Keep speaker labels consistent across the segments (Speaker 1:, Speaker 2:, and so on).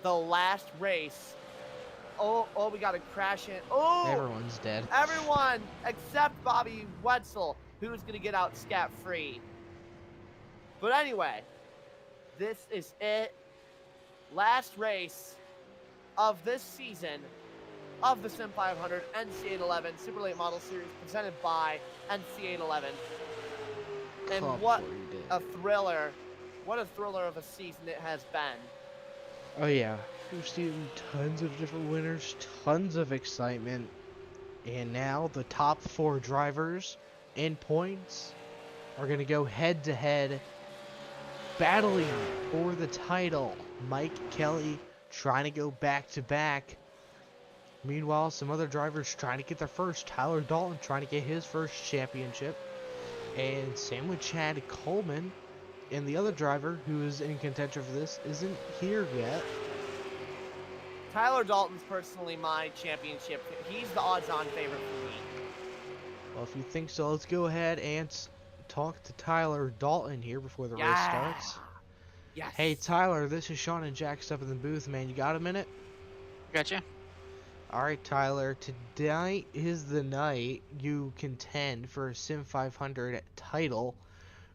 Speaker 1: the last race. Oh, we got to crash in. Oh,
Speaker 2: Everyone's dead.
Speaker 1: everyone except Bobby Wetzel, who's going to get out scot-free. But anyway, this is it. Last race of this season of the Sim500 NC811 Super Late Model Series presented by NC811. And what a thriller. What a thriller of a season it has been.
Speaker 2: Oh yeah, we've seen tons of different winners, tons of excitement, and now the top 4 drivers in points are going to go head to head, battling for the title. Mike Kelly trying to go back to back. Meanwhile, some other drivers trying to get their first. Tyler Dalton trying to get his first championship. And same with Chad Coleman. And the other driver who is in contention for this isn't here yet.
Speaker 1: Tyler Dalton's personally my championship. He's the odds-on favorite for me.
Speaker 2: Well, if you think so, let's go ahead and talk to Tyler Dalton here before the race starts.
Speaker 1: Yes.
Speaker 2: Hey, Tyler, this is Sean and Jack up in the booth, man. You got a minute?
Speaker 3: Gotcha.
Speaker 2: All right, Tyler. Tonight is the night you contend for a Sim500 title.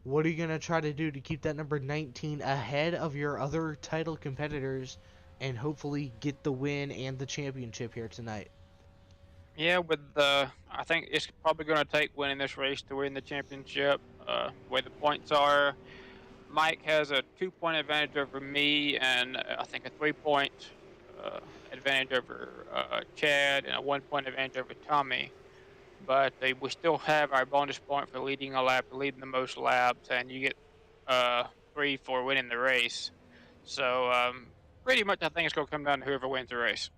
Speaker 2: What are you going to try to do to keep that number 19 ahead of your other title competitors and hopefully get the win and the championship here tonight?
Speaker 3: Yeah, I think it's probably going to take winning this race to win the championship. Where the points are, Mike has a 2-point advantage over me, and I think a 3-point advantage over Chad, and a 1-point advantage over Tommy. But we still have our bonus point for leading a lap, leading the most laps, and you get 3 for winning the race. So pretty much, I think it's going to come down to whoever wins the race.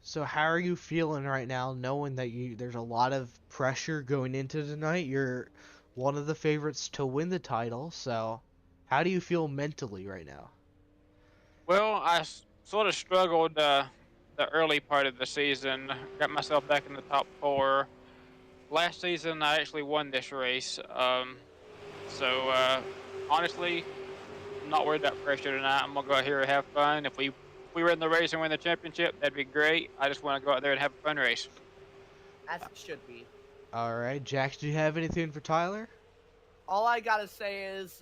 Speaker 2: So how are you feeling right now, knowing that there's a lot of pressure going into tonight? You're one of the favorites to win the title, so how do you feel mentally right now?
Speaker 3: Well, sort of struggled the early part of the season. Got myself back in the top 4. Last season, I actually won this race. So honestly, I'm not worried about pressure tonight. I'm gonna go out here and have fun. If we win the race and win the championship, that'd be great. I just want to go out there and have a fun race.
Speaker 1: As it should be.
Speaker 2: All right, Jax, do you have anything for Tyler?
Speaker 1: All I gotta say is,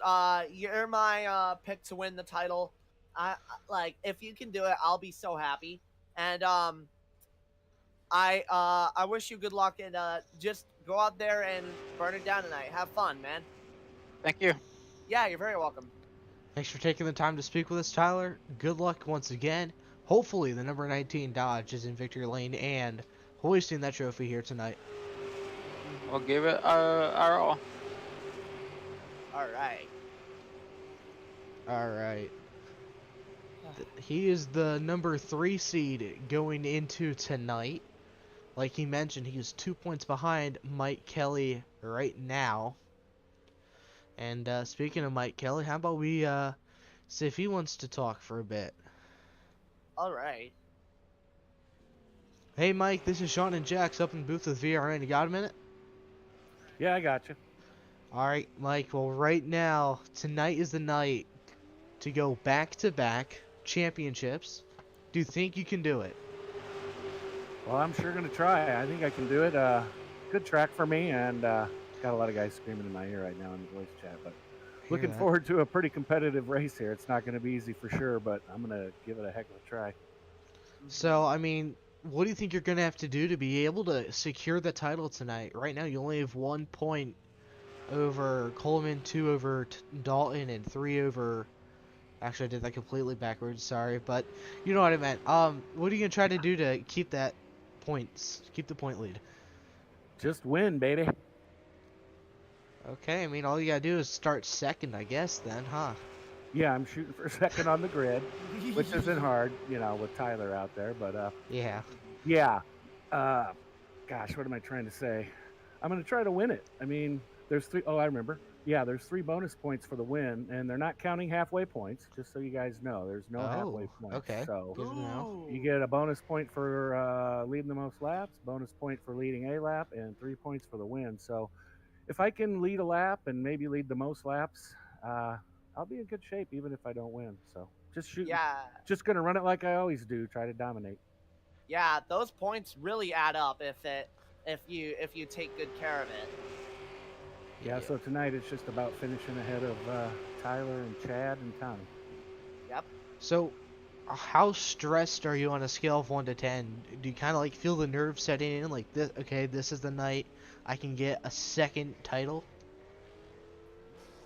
Speaker 1: you're my pick to win the title. If you can do it, I'll be so happy. And I wish you good luck, and just go out there and burn it down tonight. Have fun, man.
Speaker 3: Thank you.
Speaker 1: Yeah, you're very welcome.
Speaker 2: Thanks for taking the time to speak with us, Tyler. Good luck once again. Hopefully the number 19 Dodge is in victory lane and hoisting that trophy here tonight.
Speaker 3: We'll give it our all.
Speaker 1: All right.
Speaker 2: All right. He is the number 3 seed going into tonight. Like he mentioned, he is 2 points behind Mike Kelly right now. And speaking of Mike Kelly, how about we see if he wants to talk for a bit?
Speaker 1: All right.
Speaker 2: Hey Mike, this is Sean and Jax up in the booth with VRN. You got a minute?
Speaker 4: Yeah, I got you.
Speaker 2: All right, Mike. Well, right now, tonight is the night to go back-to-back championships. Do you think you can do it?
Speaker 4: Well, I'm sure going to try. I think I can do it. Good track for me, and got a lot of guys screaming in my ear right now in the voice chat. But looking forward to a pretty competitive race here. It's not going to be easy for sure, but I'm going to give it a heck of a try.
Speaker 2: So, I mean, what do you think you're going to have to do to be able to secure the title tonight? Right now, you only have 1 point over Coleman, 2 over Dalton, and 3 over... Actually, I did that completely backwards, sorry, but you know what I meant. What are you going to try to do to keep the point lead?
Speaker 4: Just win, baby.
Speaker 2: Okay, I mean, all you got to do is start second, I guess, then, huh?
Speaker 4: Yeah, I'm shooting for second on the grid, which isn't hard, you know, with Tyler out there, but
Speaker 2: yeah.
Speaker 4: Yeah. Gosh, what am I trying to say? I'm going to try to win it. I mean, there's 3... Oh, I remember. Yeah, there's 3 bonus points for the win, and they're not counting halfway points, just so you guys know. There's no halfway points.
Speaker 2: Okay.
Speaker 4: So
Speaker 2: Good to know.
Speaker 4: you get a bonus point for leading the most laps, bonus point for leading a lap, and 3 points for the win. So if I can lead a lap and maybe lead the most laps, I'll be in good shape even if I don't win. So just shooting,
Speaker 1: Yeah,
Speaker 4: just gonna run it like I always do. Try to dominate.
Speaker 1: yeah, those points really add up if you take good care of it.
Speaker 4: Yeah.
Speaker 2: Yeah.
Speaker 4: So tonight it's just about finishing ahead of Tyler and Chad and Tommy.
Speaker 1: Yep.
Speaker 2: So, how stressed are you on a scale of 1 to 10? Do you kind of like feel the nerves setting in? Like this, okay, this is the night I can get a second title.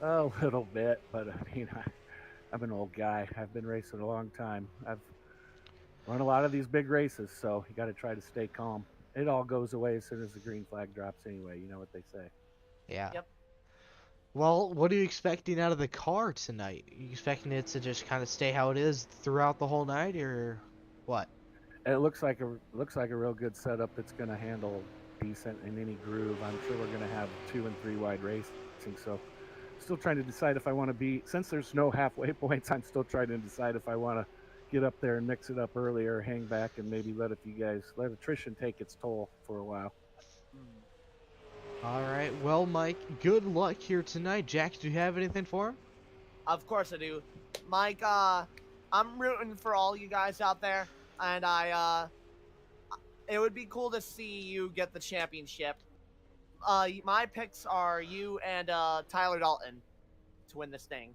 Speaker 4: A little bit, but I mean, I'm an old guy. I've been racing a long time. I've run a lot of these big races, so you got to try to stay calm. It all goes away as soon as the green flag drops anyway. You know what they say.
Speaker 2: Yeah.
Speaker 1: Yep.
Speaker 2: Well, what are you expecting out of the car tonight? Are you expecting it to just kind of stay how it is throughout the whole night, or what?
Speaker 4: It looks like a real good setup that's going to handle decent in any groove. I'm sure we're going to have 2 and 3 wide racing, so still trying to decide if I want to be, since there's no halfway points, I'm still trying to decide if I want to get up there and mix it up earlier, hang back, and maybe let attrition take its toll for a while.
Speaker 1: Mm.
Speaker 2: All right. Well, Mike, good luck here tonight. Jax, do you have anything for him?
Speaker 1: Of course I do, Mike. I'm rooting for all you guys out there, and it would be cool to see you get the championship. My picks are you and Tyler Dalton to win this thing.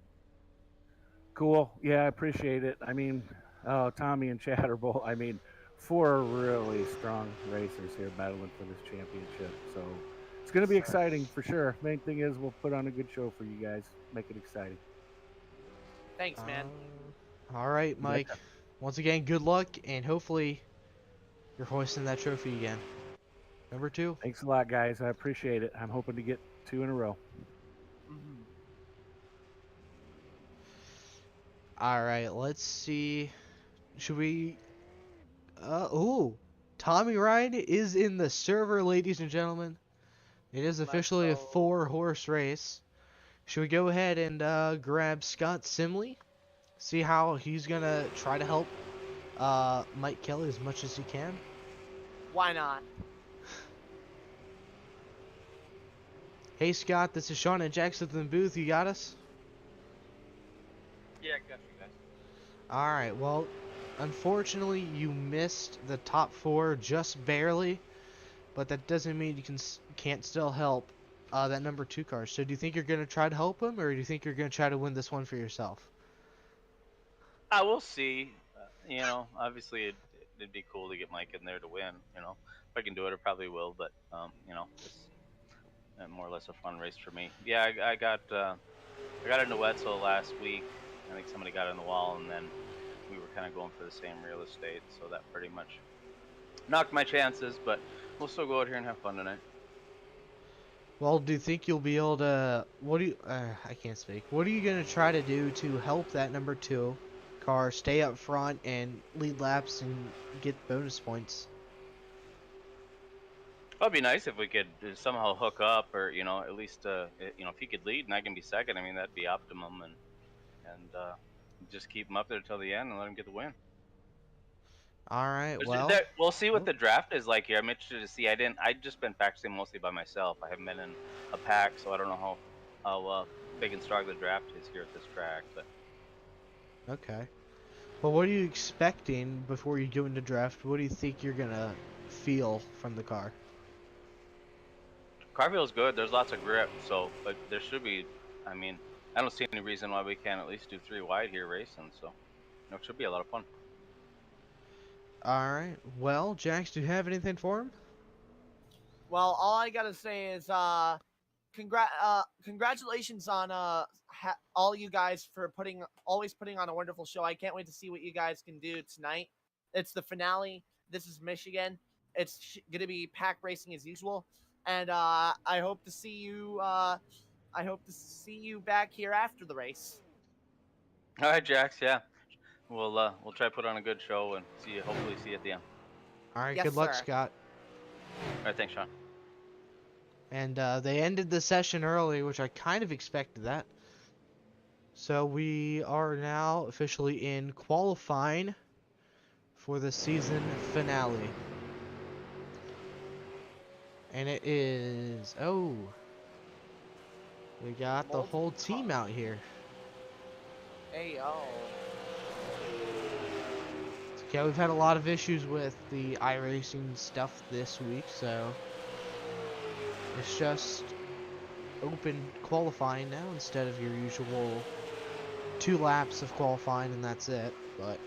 Speaker 4: Cool. Yeah, I appreciate it. I mean, Tommy and Chad are both, I mean, 4 really strong racers here battling for this championship. So it's going to be exciting for sure. Main thing is we'll put on a good show for you guys, make it exciting.
Speaker 1: Thanks, man.
Speaker 2: All right,
Speaker 4: You
Speaker 2: Mike. Once again, good luck, and hopefully you're hoisting that trophy again. Number 2.
Speaker 4: Thanks a lot, guys. I appreciate it. I'm hoping to get 2 in a row.
Speaker 1: Mm-hmm.
Speaker 2: All right, let's see. Should we? Ooh, Tommy Ryan is in the server, ladies and gentlemen. It is
Speaker 1: Let's
Speaker 2: officially a
Speaker 1: go.
Speaker 2: 4-horse race. Should we go ahead and grab Scott Simley? See how he's gonna try to help Mike Kelly as much as he can.
Speaker 1: Why not?
Speaker 2: Hey Scott, this is Sean and Jackson in the booth. You got us?
Speaker 3: Yeah, got you guys.
Speaker 2: All right. Well, unfortunately, you missed the top 4 just barely, but that doesn't mean you can't still help that number 2 car. So, do you think you're gonna try to help him, or do you think you're gonna try to win this one for yourself?
Speaker 5: I will see. Obviously it'd be cool to get Mike in there to win. If I can do it, I probably will. But it's more or less a fun race for me. Yeah, I got into Wetzel last week. I think somebody got in the wall, and then we were kind of going for the same real estate, so that pretty much knocked my chances. But we'll still go out here and have fun tonight.
Speaker 2: Well, do you think you'll be able to? What do you? I can't speak. What are you gonna try to do to help that number 2 car stay up front and lead laps and get bonus points?
Speaker 5: It'd be nice if we could somehow hook up, or at least if he could lead and I can be second. I mean, that'd be optimum, and just keep him up there till the end and let him get the win.
Speaker 2: All right. Well,
Speaker 5: We'll see what
Speaker 2: oh,
Speaker 5: the draft is like here. I'm interested to see. I just been practicing mostly by myself. I haven't been in a pack, so I don't know how big and strong the draft is here at this track. But
Speaker 2: okay. Well, what are you expecting before you go into draft? What do you think you're gonna feel from the car?
Speaker 5: car feels good. There's lots of grip, so but there should be. I mean, I don't see any reason why we can't at least do 3 wide here racing. So it should be a lot of fun.
Speaker 2: All right. Well, Jax, do you have anything for him?
Speaker 1: Well, all I gotta say is congratulations on all you guys for always putting on a wonderful show. I can't wait to see what you guys can do tonight. It's the finale. This is Michigan. It's gonna be pack racing as usual, and I hope to see you. I hope to see you back here after the race.
Speaker 5: All right, Jax. Yeah, we'll try to put on a good show and see you. Hopefully, see you at the end.
Speaker 2: All right.
Speaker 1: Yes,
Speaker 2: Good luck,
Speaker 1: sir.
Speaker 2: Scott.
Speaker 5: All right, thanks, Sean.
Speaker 2: And they ended the session early, which I kind of expected that. So we are now officially in qualifying for the season finale. And it is, we got the whole team out here.
Speaker 1: Hey, yo.
Speaker 2: Okay, we've had a lot of issues with the iRacing stuff this week, so it's just open qualifying now instead of your usual 2 laps of qualifying and that's it. But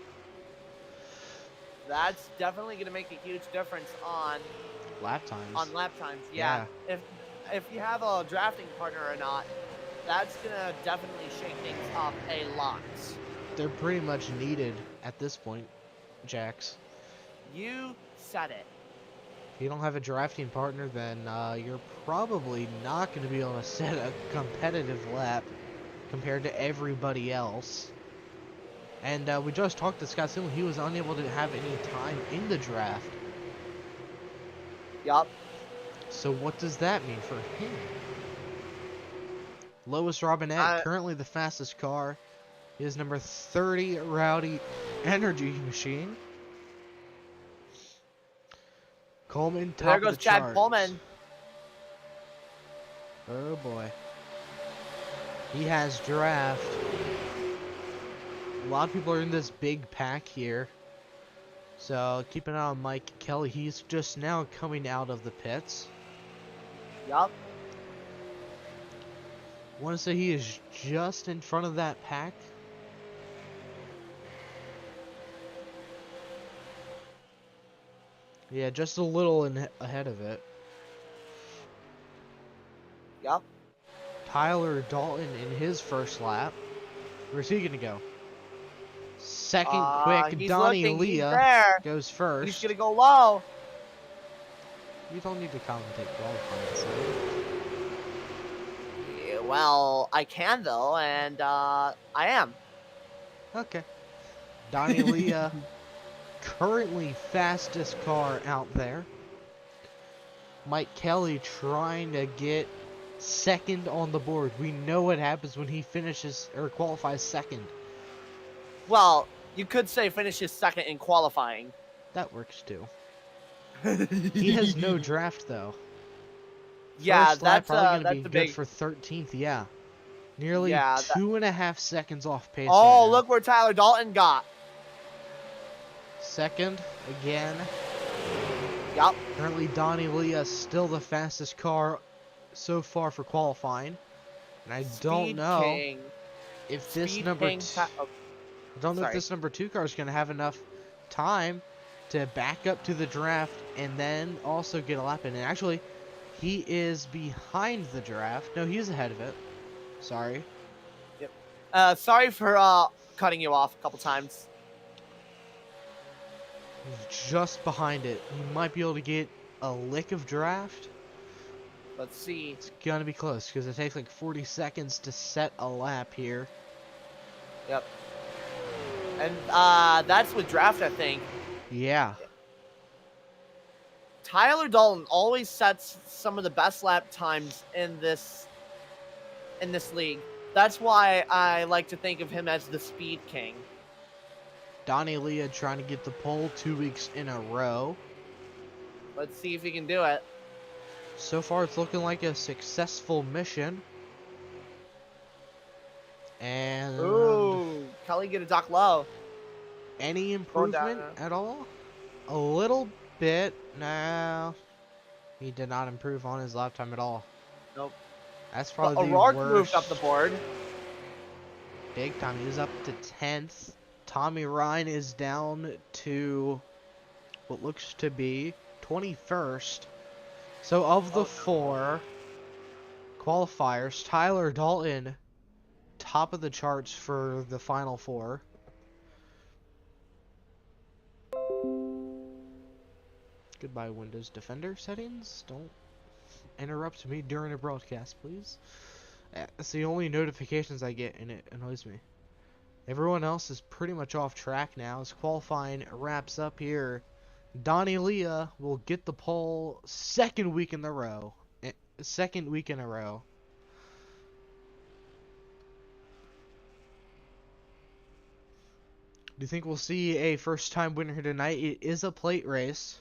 Speaker 1: That's definitely going to make a huge difference
Speaker 2: lap times,
Speaker 1: on lap times. Yeah.
Speaker 2: yeah,
Speaker 1: If you have a drafting partner or not, that's going to definitely shake things up a lot.
Speaker 2: they're pretty much needed at this point, Jax.
Speaker 1: You said it.
Speaker 2: If you don't have a drafting partner, then you're probably not going to be able to set a competitive lap compared to everybody else. And we just talked to Scott Sim. He was unable to have any time in the draft.
Speaker 1: Yup.
Speaker 2: So what does that mean for him? Lois Robinette, currently the fastest car, is number 30, Rowdy Energy Machine. Coleman, top
Speaker 1: There goes
Speaker 2: of the
Speaker 1: Chad
Speaker 2: charts.
Speaker 1: Pullman.
Speaker 2: Oh boy. He has draft. A lot of people are in this big pack here. So keep an eye on Mike Kelly. He's just now coming out of the pits.
Speaker 1: Yup.
Speaker 2: I want to say he is just in front of that pack. Yeah, just a little ahead of it.
Speaker 1: Yup.
Speaker 2: Tyler Dalton in his first lap. Where's he going to go? Second quick.
Speaker 1: He's
Speaker 2: Donnie
Speaker 1: looking. He's
Speaker 2: Leah
Speaker 1: there.
Speaker 2: goes first.
Speaker 1: He's going to go low.
Speaker 2: You don't need to commentate qualifying, so.
Speaker 1: Yeah, well, I can, though, and I am.
Speaker 2: Okay. Donnie Leah, currently fastest car out there. Mike Kelly trying to get second on the board. We know what happens when he finishes or qualifies second.
Speaker 1: Well, you could say finishes second in qualifying.
Speaker 2: That works too. He has no draft though.
Speaker 1: Yeah,
Speaker 2: First lap
Speaker 1: that's
Speaker 2: probably gonna be
Speaker 1: a
Speaker 2: good
Speaker 1: big.
Speaker 2: for 13th. Yeah, nearly
Speaker 1: Yeah.
Speaker 2: 2.5 seconds off pace.
Speaker 1: Oh,
Speaker 2: right now.
Speaker 1: look where Tyler Dalton got.
Speaker 2: Second again.
Speaker 1: Yup.
Speaker 2: Currently, Donnie Leah still the fastest car so far for qualifying, and I don't know if this number if this number 2 car is going to have enough time to back up to the draft and then also get a lap in. And actually, he is behind the draft. No, he's ahead of it. Sorry.
Speaker 1: Yep. Sorry for cutting you off a couple times.
Speaker 2: He's just behind it. He might be able to get a lick of draft.
Speaker 1: Let's see.
Speaker 2: It's gonna be close because it takes like 40 seconds to set a lap here.
Speaker 1: Yep. And that's with draft, I think.
Speaker 2: Yeah.
Speaker 1: Tyler Dalton always sets some of the best lap times in this league. That's why I like to think of him as the Speed King.
Speaker 2: Donnie Leah trying to get the pole 2 weeks in a row.
Speaker 1: Let's see if he can do it.
Speaker 2: So far, it's looking like a successful mission. And
Speaker 1: ooh, Kelly get a duck low.
Speaker 2: Any improvement at all? A little bit. No, he did not improve on his lap time at all.
Speaker 1: Nope.
Speaker 2: That's probably the
Speaker 1: O'Rourke
Speaker 2: worst.
Speaker 1: moved up the board.
Speaker 2: Big time. He's up to 10th. Tommy Ryan is down to what looks to be 21st. So of the 4 qualifiers, Tyler Dalton, top of the charts for the final 4. Goodbye, Windows Defender settings. Don't interrupt me during a broadcast, please. It's the only notifications I get, and it annoys me. Everyone else is pretty much off track now as qualifying wraps up here. Donnie Leah will get the pole second week in a row. Do you think we'll see a first-time winner here tonight? It is a plate race,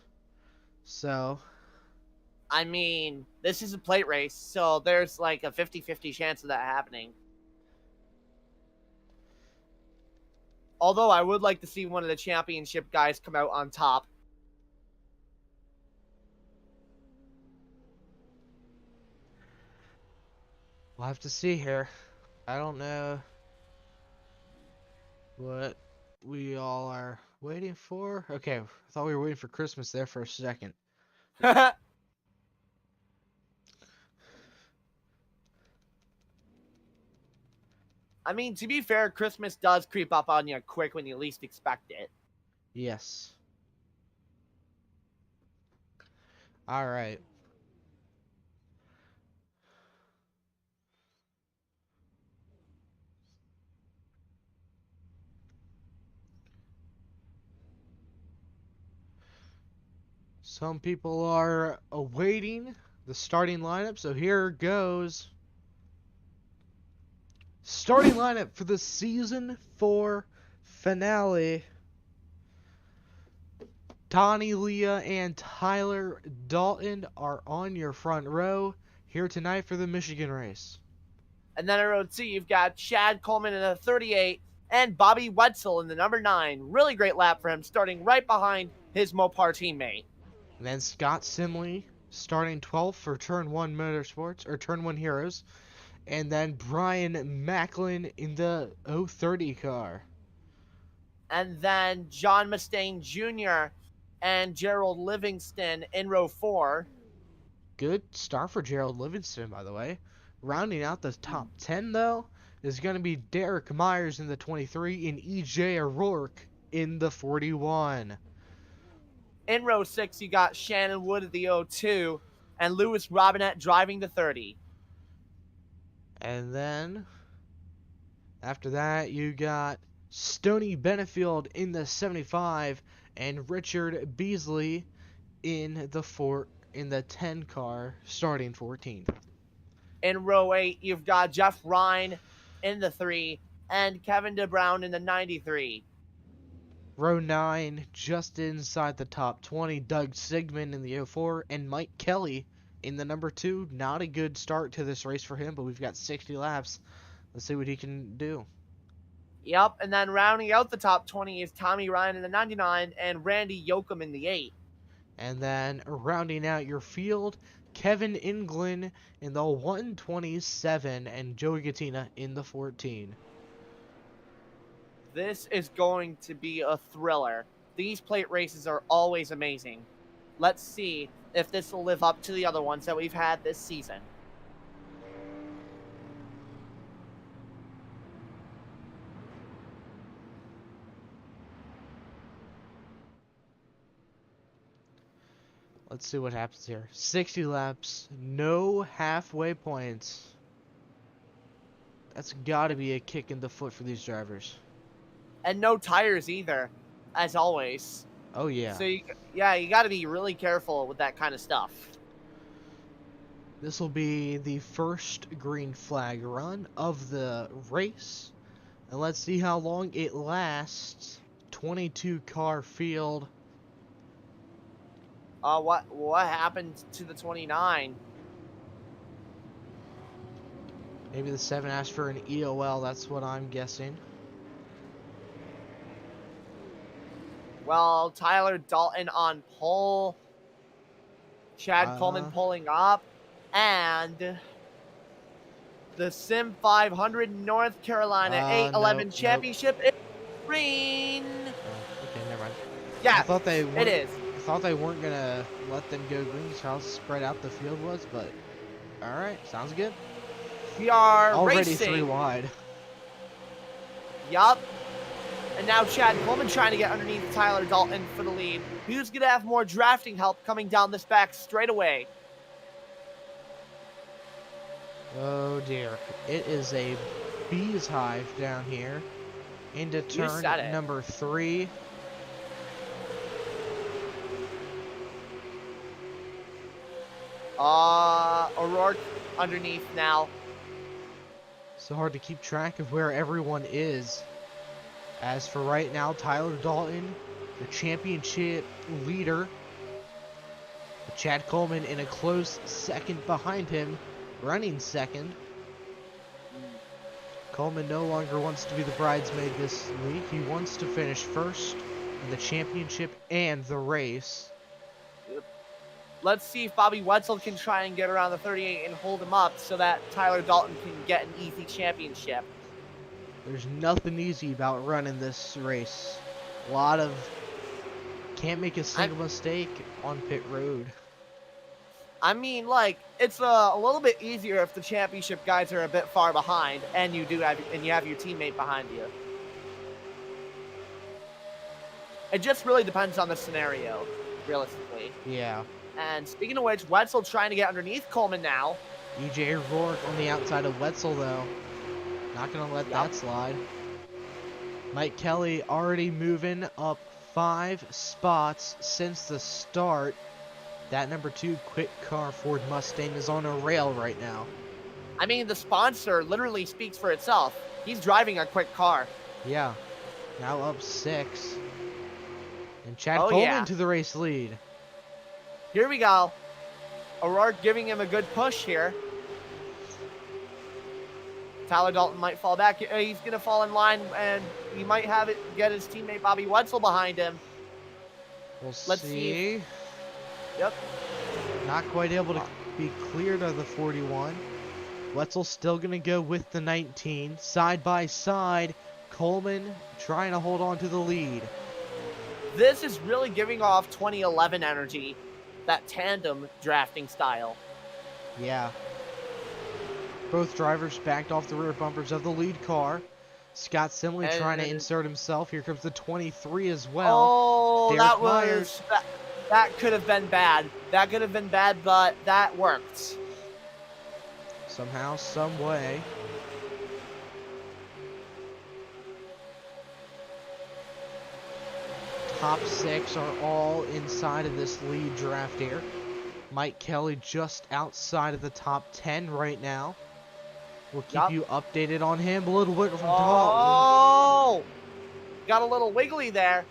Speaker 2: so...
Speaker 1: I mean, this is a plate race, so there's like a 50-50 chance of that happening. Although I would like to see one of the championship guys come out on top.
Speaker 2: We'll have to see here. I don't know what we all are waiting for. Okay, I thought we were waiting for Christmas there for a second.
Speaker 1: I mean, to be fair, Christmas does creep up on you quick when you least expect it.
Speaker 2: Yes. All right. Some people are awaiting the starting lineup, so here goes. Starting lineup for the Season 4 finale. Donnie, Leah, and Tyler Dalton are on your front row here tonight for the Michigan race.
Speaker 1: And then in row 2, you've got Chad Coleman in the 38 and Bobby Wetzel in the number 9. Really great lap for him, starting right behind his Mopar teammate.
Speaker 2: And then Scott Simley starting 12th for Turn 1 Motorsports, or Turn 1 Heroes. And then Brian Macklin in the 030 car.
Speaker 1: And then John Mustaine Jr. and Gerald Livingston in row 4.
Speaker 2: Good start for Gerald Livingston, by the way. Rounding out the top 10, though, is going to be Derek Myers in the 23 and EJ O'Rourke in the 41.
Speaker 1: In row 6, you got Shannon Wood at the 02 and Lewis Robinette driving the 30.
Speaker 2: And then, after that, you got Stoney Benefield in the 75 and Richard Beasley in the 10 car, starting 14th.
Speaker 1: In row 8, you've got Jeff Ryan in the 3 and Kevin DeBrown in the 93.
Speaker 2: Row 9, just inside the top 20, Doug Sigmund in the 04 and Mike Kelly in the number 2. Not a good start to this race for him, but we've got 60 laps. Let's see what he can do.
Speaker 1: Yep, and then rounding out the top 20 is Tommy Ryan in the 99 and Randy Yoakum in the 8.
Speaker 2: And then rounding out your field, Kevin England in the 127 and Joey Gattina in the 14.
Speaker 1: This is going to be a thriller. These plate races are always amazing. Let's see if this will live up to the other ones that we've had this season.
Speaker 2: Let's see what happens here. 60 laps, no halfway points. That's got to be a kick in the foot for these drivers.
Speaker 1: And no tires either, as always.
Speaker 2: Oh, yeah.
Speaker 1: So, you got to be really careful with that kind of stuff.
Speaker 2: This will be the first green flag run of the race. And let's see how long it lasts. 22 car field.
Speaker 1: What happened to the 29?
Speaker 2: Maybe the 7 asked for an EOL, that's what I'm guessing.
Speaker 1: Well, Tyler Dalton on pole. Chad Coleman pulling up. And the Sim500 North Carolina 811 Championship is green.
Speaker 2: Okay, never mind.
Speaker 1: Yeah,
Speaker 2: I thought they
Speaker 1: it is.
Speaker 2: I thought they weren't going to let them go green, so how spread out the field was, but alright, sounds good.
Speaker 1: We are
Speaker 2: already
Speaker 1: racing.
Speaker 2: 3 wide.
Speaker 1: Yup. And now Chad Coleman trying to get underneath Tyler Dalton for the lead. Who's going to have more drafting help coming down this back straight away?
Speaker 2: Oh dear. It is a bee's hive down here. Into turn number 3.
Speaker 1: O'Rourke underneath now.
Speaker 2: So hard to keep track of where everyone is. As for right now, Tyler Dalton, the championship leader. Chad Coleman in a close second behind him, running second. Coleman no longer wants to be the bridesmaid this week. He wants to finish first in the championship and the race.
Speaker 1: Let's see if Bobby Wetzel can try and get around the 38 and hold him up so that Tyler Dalton can get an easy championship.
Speaker 2: There's nothing easy about running this race. A lot of... Can't make a single mistake on pit road.
Speaker 1: I mean, like, it's a little bit easier if the championship guys are a bit far behind and you have your teammate behind you. It just really depends on the scenario, realistically.
Speaker 2: Yeah.
Speaker 1: And speaking of which, Wetzel trying to get underneath Coleman now.
Speaker 2: EJ Rourke on the outside of Wetzel, though. Not going to let that slide. Mike Kelly already moving up 5 spots since the start. That number 2 quick car Ford Mustang is on a rail right now.
Speaker 1: I mean, the sponsor literally speaks for itself. He's driving a quick car.
Speaker 2: Yeah. Now up 6. And Chad Coleman to the race lead.
Speaker 1: Here we go. O'Rourke giving him a good push here. Tyler Dalton might fall back. He's going to fall in line, and he might have it get his teammate Bobby Wetzel behind him.
Speaker 2: Let's see.
Speaker 1: Yep.
Speaker 2: Not quite able to be cleared of the 41. Wetzel's still going to go with the 19. Side by side, Coleman trying to hold on to the lead.
Speaker 1: This is really giving off 2011 energy, that tandem drafting style.
Speaker 2: Yeah. Both drivers backed off the rear bumpers of the lead car. Scott Simley trying to insert himself. Here comes the 23 as well.
Speaker 1: Oh,
Speaker 2: Derek
Speaker 1: that could have been bad. That could have been bad, but that worked.
Speaker 2: Somehow, some way. Top 6 are all inside of this lead draft here. Mike Kelly just outside of the top 10 right now. We'll keep you updated on him. A little wiggle from Dalton.
Speaker 1: Oh! Got a little wiggly there.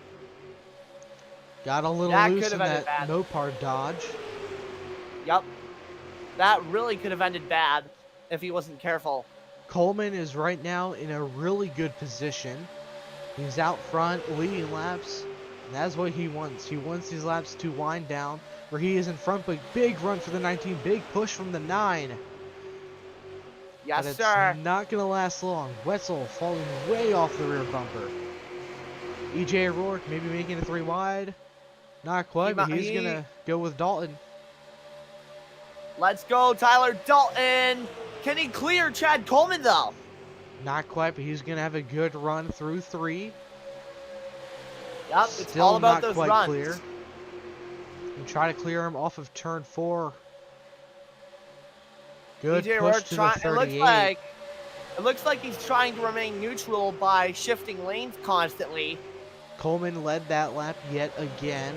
Speaker 2: Got a little loose in that Mopar dodge.
Speaker 1: Yep. That really could have ended bad if he wasn't careful.
Speaker 2: Coleman is right now in a really good position. He's out front, leading laps. And that's what he wants. He wants these laps to wind down where he is in front, but big run for the 19, big push from the 9.
Speaker 1: Yes,
Speaker 2: but it's
Speaker 1: sir.
Speaker 2: Not going to last long. Wetzel falling way off the rear bumper. EJ Rourke maybe making it 3 wide. Not quite, but he's going to go with Dalton.
Speaker 1: Let's go, Tyler Dalton. Can he clear Chad Coleman, though?
Speaker 2: Not quite, but he's going to have a good run through 3.
Speaker 1: Yep, it's all about those runs.
Speaker 2: Clear. And try to clear him off of turn 4. Good
Speaker 1: EJ
Speaker 2: push
Speaker 1: Rourke
Speaker 2: to the 38.
Speaker 1: It looks like he's trying to remain neutral by shifting lanes constantly.
Speaker 2: Coleman led that lap yet again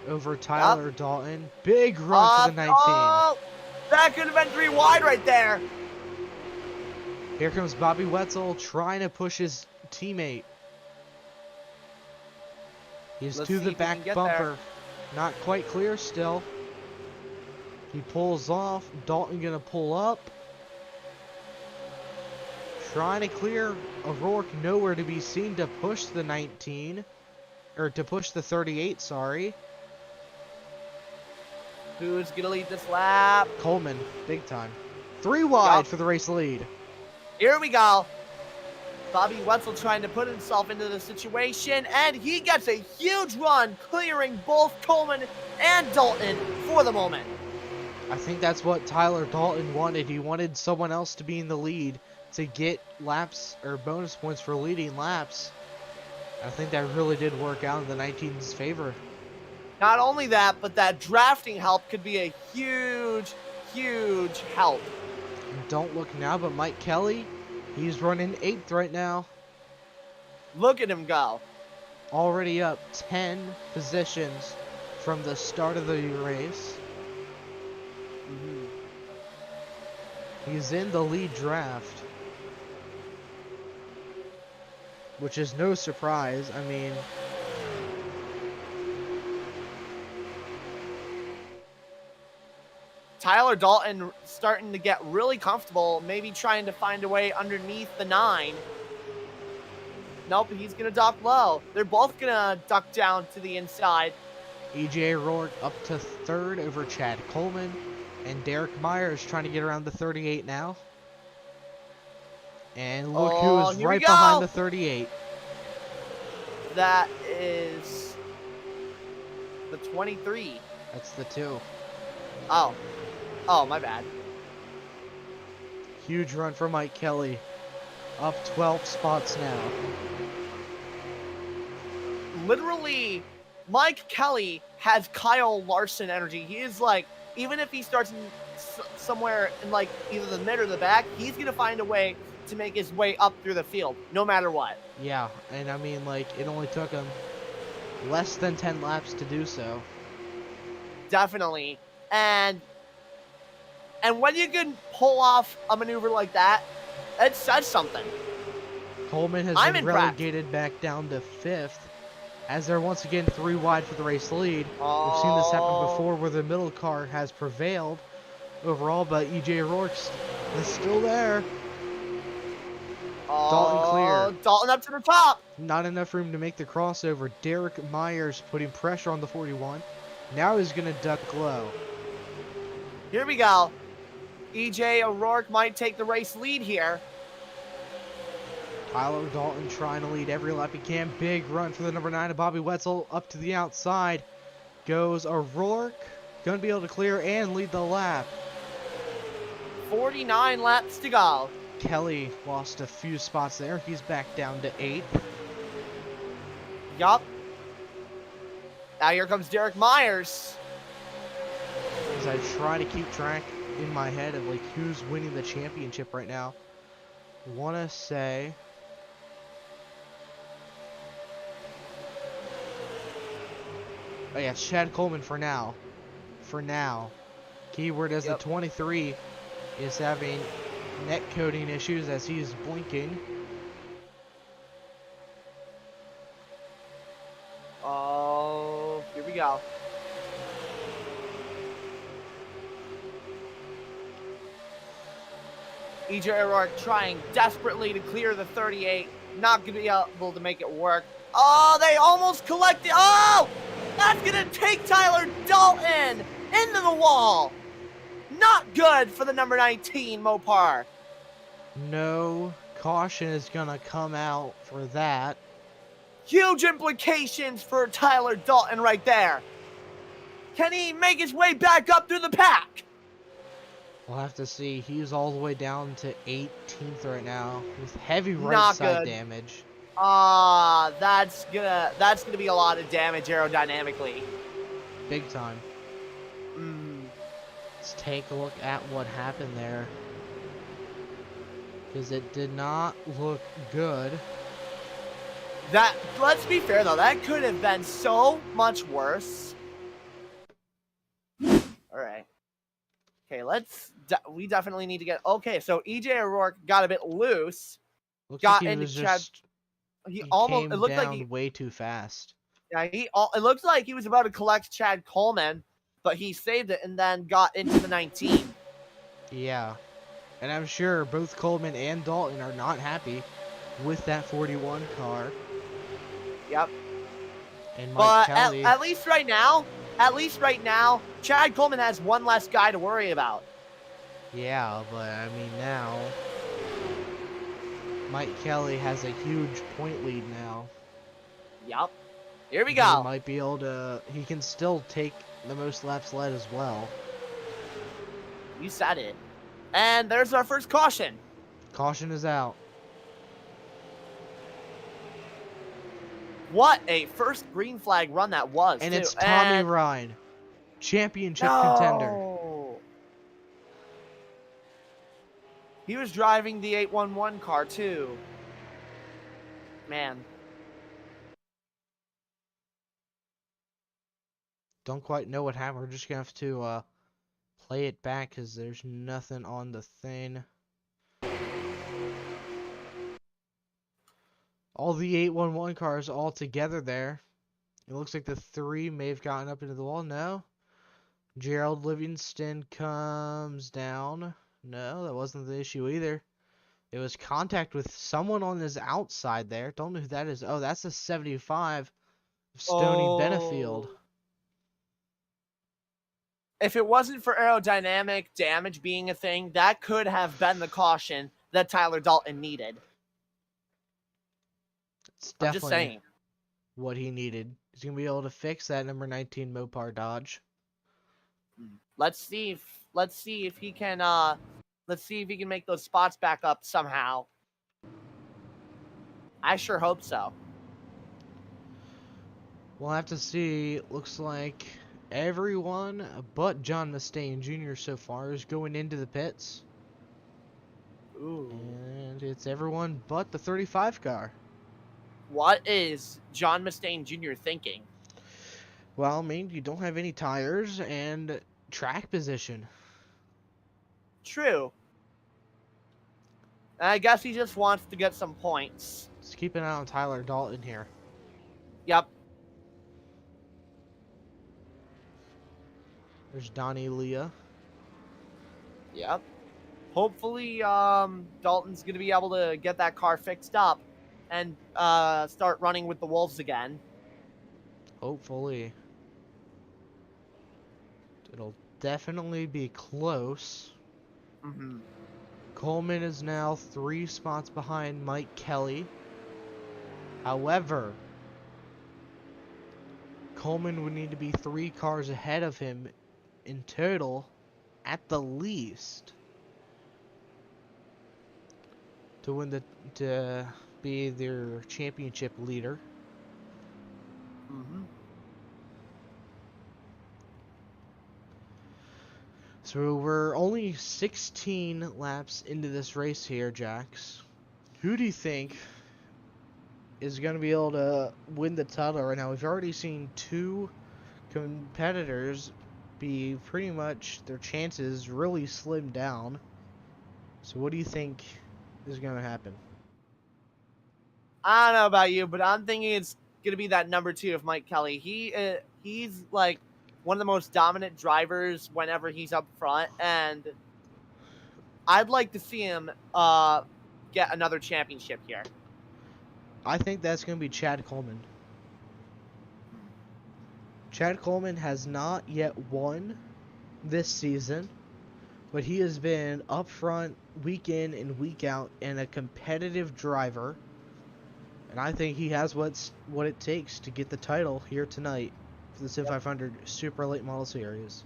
Speaker 2: over Tyler Dalton. Big run for the 19.
Speaker 1: Oh, that could have been 3 wide right there.
Speaker 2: Here comes Bobby Wetzel trying to push his teammate. He's to the back bumper. Not quite clear still. He pulls off. Dalton gonna pull up. Trying to clear. O'Rourke nowhere to be seen to push the 19. Or to push the 38, sorry.
Speaker 1: Who's gonna lead this lap?
Speaker 2: Coleman, big time. 3 wide for the race lead.
Speaker 1: Here we go. Bobby Wetzel trying to put himself into the situation, and he gets a huge run, clearing both Coleman and Dalton for the moment.
Speaker 2: I think that's what Tyler Dalton wanted. He wanted someone else to be in the lead to get laps or bonus points for leading laps. I think that really did work out in the 19's favor.
Speaker 1: Not only that, but that drafting help could be a huge, huge help.
Speaker 2: And don't look now, but Mike Kelly, he's running 8th right now.
Speaker 1: Look at him go.
Speaker 2: Already up 10 positions from the start of the race. He's in the lead draft, which is no surprise. I mean,
Speaker 1: Tyler Dalton starting to get really comfortable, maybe trying to find a way underneath the 9. Nope, he's going to duck low. They're both going to duck down to the inside.
Speaker 2: EJ Rourke up to third over Chad Coleman. And Derek Myers trying to get around the 38 now. And look who is
Speaker 1: Here we
Speaker 2: right behind
Speaker 1: go.
Speaker 2: the 38.
Speaker 1: That is the 23.
Speaker 2: That's the 2.
Speaker 1: Oh, my bad.
Speaker 2: Huge run for Mike Kelly. Up 12 spots now.
Speaker 1: Literally, Mike Kelly has Kyle Larson energy. He is like, even if he starts somewhere in like either the mid or the back, he's going to find a way to make his way up through the field, no matter what.
Speaker 2: Yeah, and I mean, like, it only took him less than 10 laps to do so.
Speaker 1: Definitely. And when you can pull off a maneuver like that, it says something.
Speaker 2: Coleman has been relegated back down to 5th, as they're once again 3 wide for the race lead. We've seen this happen before where the middle car has prevailed overall, but EJ Rourke is still there. Dalton clear.
Speaker 1: Dalton up to the top.
Speaker 2: Not enough room to make the crossover. Derek Myers putting pressure on the 41. Now he's going to duck low.
Speaker 1: Here we go. EJ O'Rourke might take the race lead here.
Speaker 2: Tyler Dalton trying to lead every lap he can. Big run for the number 9 of Bobby Wetzel. Up to the outside goes O'Rourke. Going to be able to clear and lead the lap.
Speaker 1: 49 laps to go.
Speaker 2: Kelly lost a few spots there. He's back down to 8th.
Speaker 1: Yup. Now here comes Derek Myers.
Speaker 2: As I try to keep track in my head of like who's winning the championship right now. Want to say oh yeah, Chad Coleman for now. For now. Keyword as the 23 is having net coding issues as he's blinking.
Speaker 1: Oh, here we go. EJ O'Rourke trying desperately to clear the 38. Not going to be able to make it work. Oh, they almost collected. Oh, that's going to take Tyler Dalton into the wall. Not good for the number 19 Mopar.
Speaker 2: No caution is going to come out for that.
Speaker 1: Huge implications for Tyler Dalton right there. Can he make his way back up through the pack?
Speaker 2: We'll have to see. He's all the way down to 18th right now with heavy right side damage.
Speaker 1: That's gonna be a lot of damage aerodynamically.
Speaker 2: Big time. Let's take a look at what happened there, because it did not look good.
Speaker 1: Let's be fair though, that could have been so much worse. All right. Okay, we definitely need to get, okay, so EJ O'Rourke got a bit loose.
Speaker 2: Looks
Speaker 1: got
Speaker 2: like
Speaker 1: into
Speaker 2: Chad.
Speaker 1: He
Speaker 2: almost,
Speaker 1: it looked like he,
Speaker 2: way too fast.
Speaker 1: Yeah, it looked like he was about to collect Chad Coleman, but he saved it and then got into the 19.
Speaker 2: Yeah. And I'm sure both Coleman and Dalton are not happy with that 41 car.
Speaker 1: Yep.
Speaker 2: And Mike Kelly.
Speaker 1: At least right now, Chad Coleman has one less guy to worry about.
Speaker 2: Yeah, but I mean now, Mike Kelly has a huge point lead now.
Speaker 1: Yep. Here we go.
Speaker 2: He might be able to, he can still take the most laps led as well.
Speaker 1: You said it. And there's our first caution.
Speaker 2: Caution is out.
Speaker 1: What a first green flag run that was,
Speaker 2: and
Speaker 1: too.
Speaker 2: It's Tommy Ryan, championship contender.
Speaker 1: He was driving the 811 car, too. Man.
Speaker 2: Don't quite know what happened. We're just going to have to play it back because there's nothing on the thing. All the 811 cars all together there. It looks like the 3 may have gotten up into the wall. No. Gerald Livingston comes down. No, that wasn't the issue either. It was contact with someone on his outside there. Don't know who that is. Oh, that's a 75 of Stoney Benefield.
Speaker 1: Oh. If it wasn't for aerodynamic damage being a thing, that could have been the caution that Tyler Dalton needed.
Speaker 2: It's
Speaker 1: I'm just
Speaker 2: definitely
Speaker 1: saying.
Speaker 2: what he needed. He's going to be able to fix that number 19 Mopar Dodge.
Speaker 1: Let's see if he can make those spots back up somehow. I sure hope so.
Speaker 2: We'll have to see. Looks like everyone but John Mustaine Jr. so far is going into the pits.
Speaker 1: Ooh.
Speaker 2: And it's everyone but the 35 car.
Speaker 1: What is John Mustaine Jr. thinking?
Speaker 2: Well, I mean, you don't have any tires and track position.
Speaker 1: True. I guess he just wants to get some points.
Speaker 2: Let's keep an eye on Tyler Dalton here.
Speaker 1: Yep.
Speaker 2: There's Donnie Leah.
Speaker 1: Yep. Hopefully, Dalton's going to be able to get that car fixed up and start running with the Wolves again.
Speaker 2: Hopefully. It'll definitely be close.
Speaker 1: Mm-hmm.
Speaker 2: Coleman is now 3 spots behind Mike Kelly. However, Coleman would need to be 3 cars ahead of him in total, at the least, to be their championship leader.
Speaker 1: Mm-hmm.
Speaker 2: So we're only 16 laps into this race here, Jax. Who do you think is going to be able to win the title right now? We've already seen 2 competitors be pretty much, their chances really slim down. So what do you think is going to happen?
Speaker 1: I don't know about you, but I'm thinking it's going to be that number 2 of Mike Kelly. He's like one of the most dominant drivers whenever he's up front, and I'd like to see him get another championship here.
Speaker 2: I think that's going to be Chad Coleman. Chad Coleman has not yet won this season, but he has been up front week in and week out and a competitive driver. And I think he has what it takes to get the title here tonight for the Sim500 Super Late Model Series.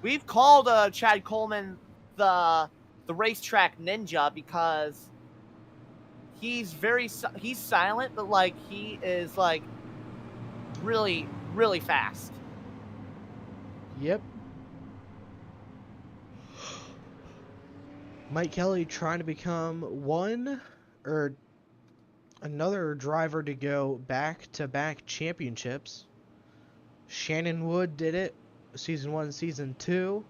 Speaker 1: We've called Chad Coleman the racetrack ninja because he's silent, but like he is like really, really fast.
Speaker 2: Yep. Mike Kelly trying to become another driver to go back-to-back championships. Shannon Wood did it season 1, season 2,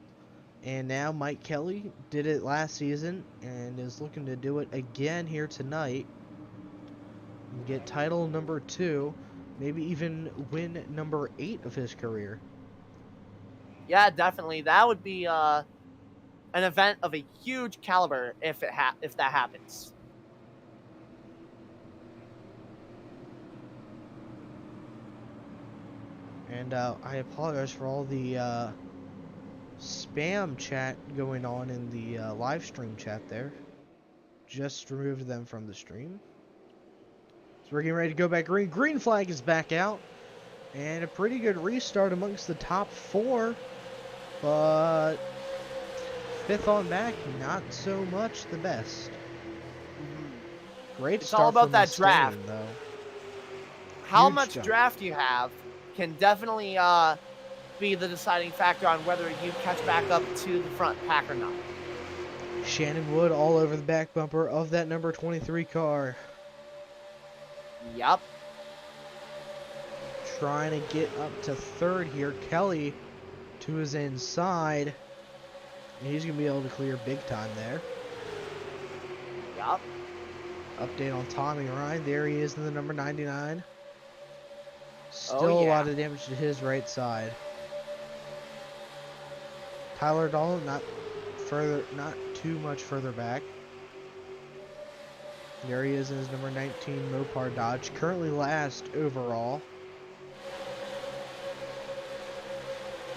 Speaker 2: and now Mike Kelly did it last season and is looking to do it again here tonight and get title number 2, maybe even win number 8 of his career.
Speaker 1: Yeah, definitely. That would be an event of a huge caliber if that happens.
Speaker 2: And I apologize for all the spam chat going on in the live stream chat there. Just removed them from the stream. So we're getting ready to go back green. Green flag is back out. And a pretty good restart amongst the top 4. But 5th on back, not so much the best. Great
Speaker 1: It's
Speaker 2: start
Speaker 1: all about
Speaker 2: from
Speaker 1: that
Speaker 2: Mustaine,
Speaker 1: draft.
Speaker 2: though.
Speaker 1: How
Speaker 2: Huge
Speaker 1: much
Speaker 2: jump.
Speaker 1: draft you have can definitely be the deciding factor on whether you catch back up to the front pack or not.
Speaker 2: Shannon Wood all over the back bumper of that number 23 car.
Speaker 1: Yep.
Speaker 2: Trying to get up to 3rd here. Kelly to his inside. And he's going to be able to clear big time there.
Speaker 1: Yep.
Speaker 2: Update on Tommy Ryan. There he is in the number 99. Still
Speaker 1: Oh,
Speaker 2: a
Speaker 1: yeah.
Speaker 2: lot of damage to his right side. Tyler Dahl, not too much further back. There he is in his number 19 Mopar Dodge, currently last overall.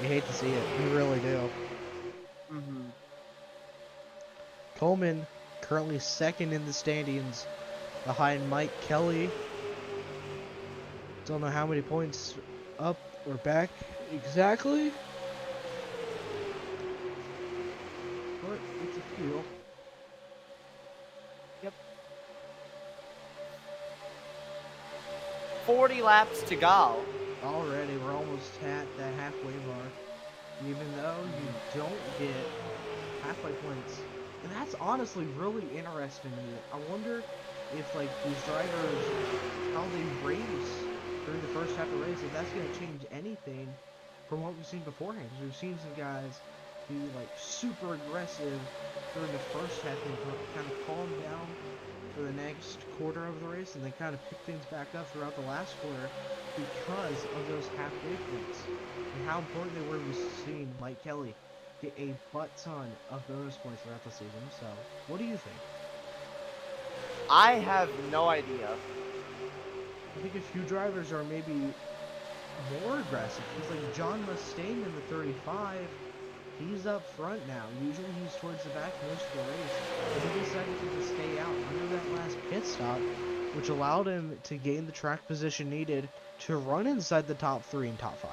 Speaker 2: You hate to see it, you really do.
Speaker 1: Mm-hmm.
Speaker 2: Coleman, currently second in the standings, behind Mike Kelly. Don't know how many points up or back exactly, but it's a few.
Speaker 1: Yep. 40 laps to go.
Speaker 2: Already, we're almost at the halfway mark. Even though you don't get halfway points. And that's honestly really interesting to me. I wonder if, like, these drivers, how they race during the first half of the race, if that's going to change anything from what we've seen beforehand. Because we've seen some guys be, like, super aggressive during the first half and kind of calm down for the next quarter of the race, and they kind of pick things back up throughout the last quarter because of those halfway points. And how important they were. We've seen Mike Kelly get a butt ton of bonus points throughout the season. So, what do you think?
Speaker 1: I have no idea.
Speaker 2: I think a few drivers are maybe more aggressive. He's like John Mustaine in the 35. He's up front now. Usually he's towards the back most of the race. But he decided to just stay out under that last pit stop, which allowed him to gain the track position needed to run inside the top 3 and top 5.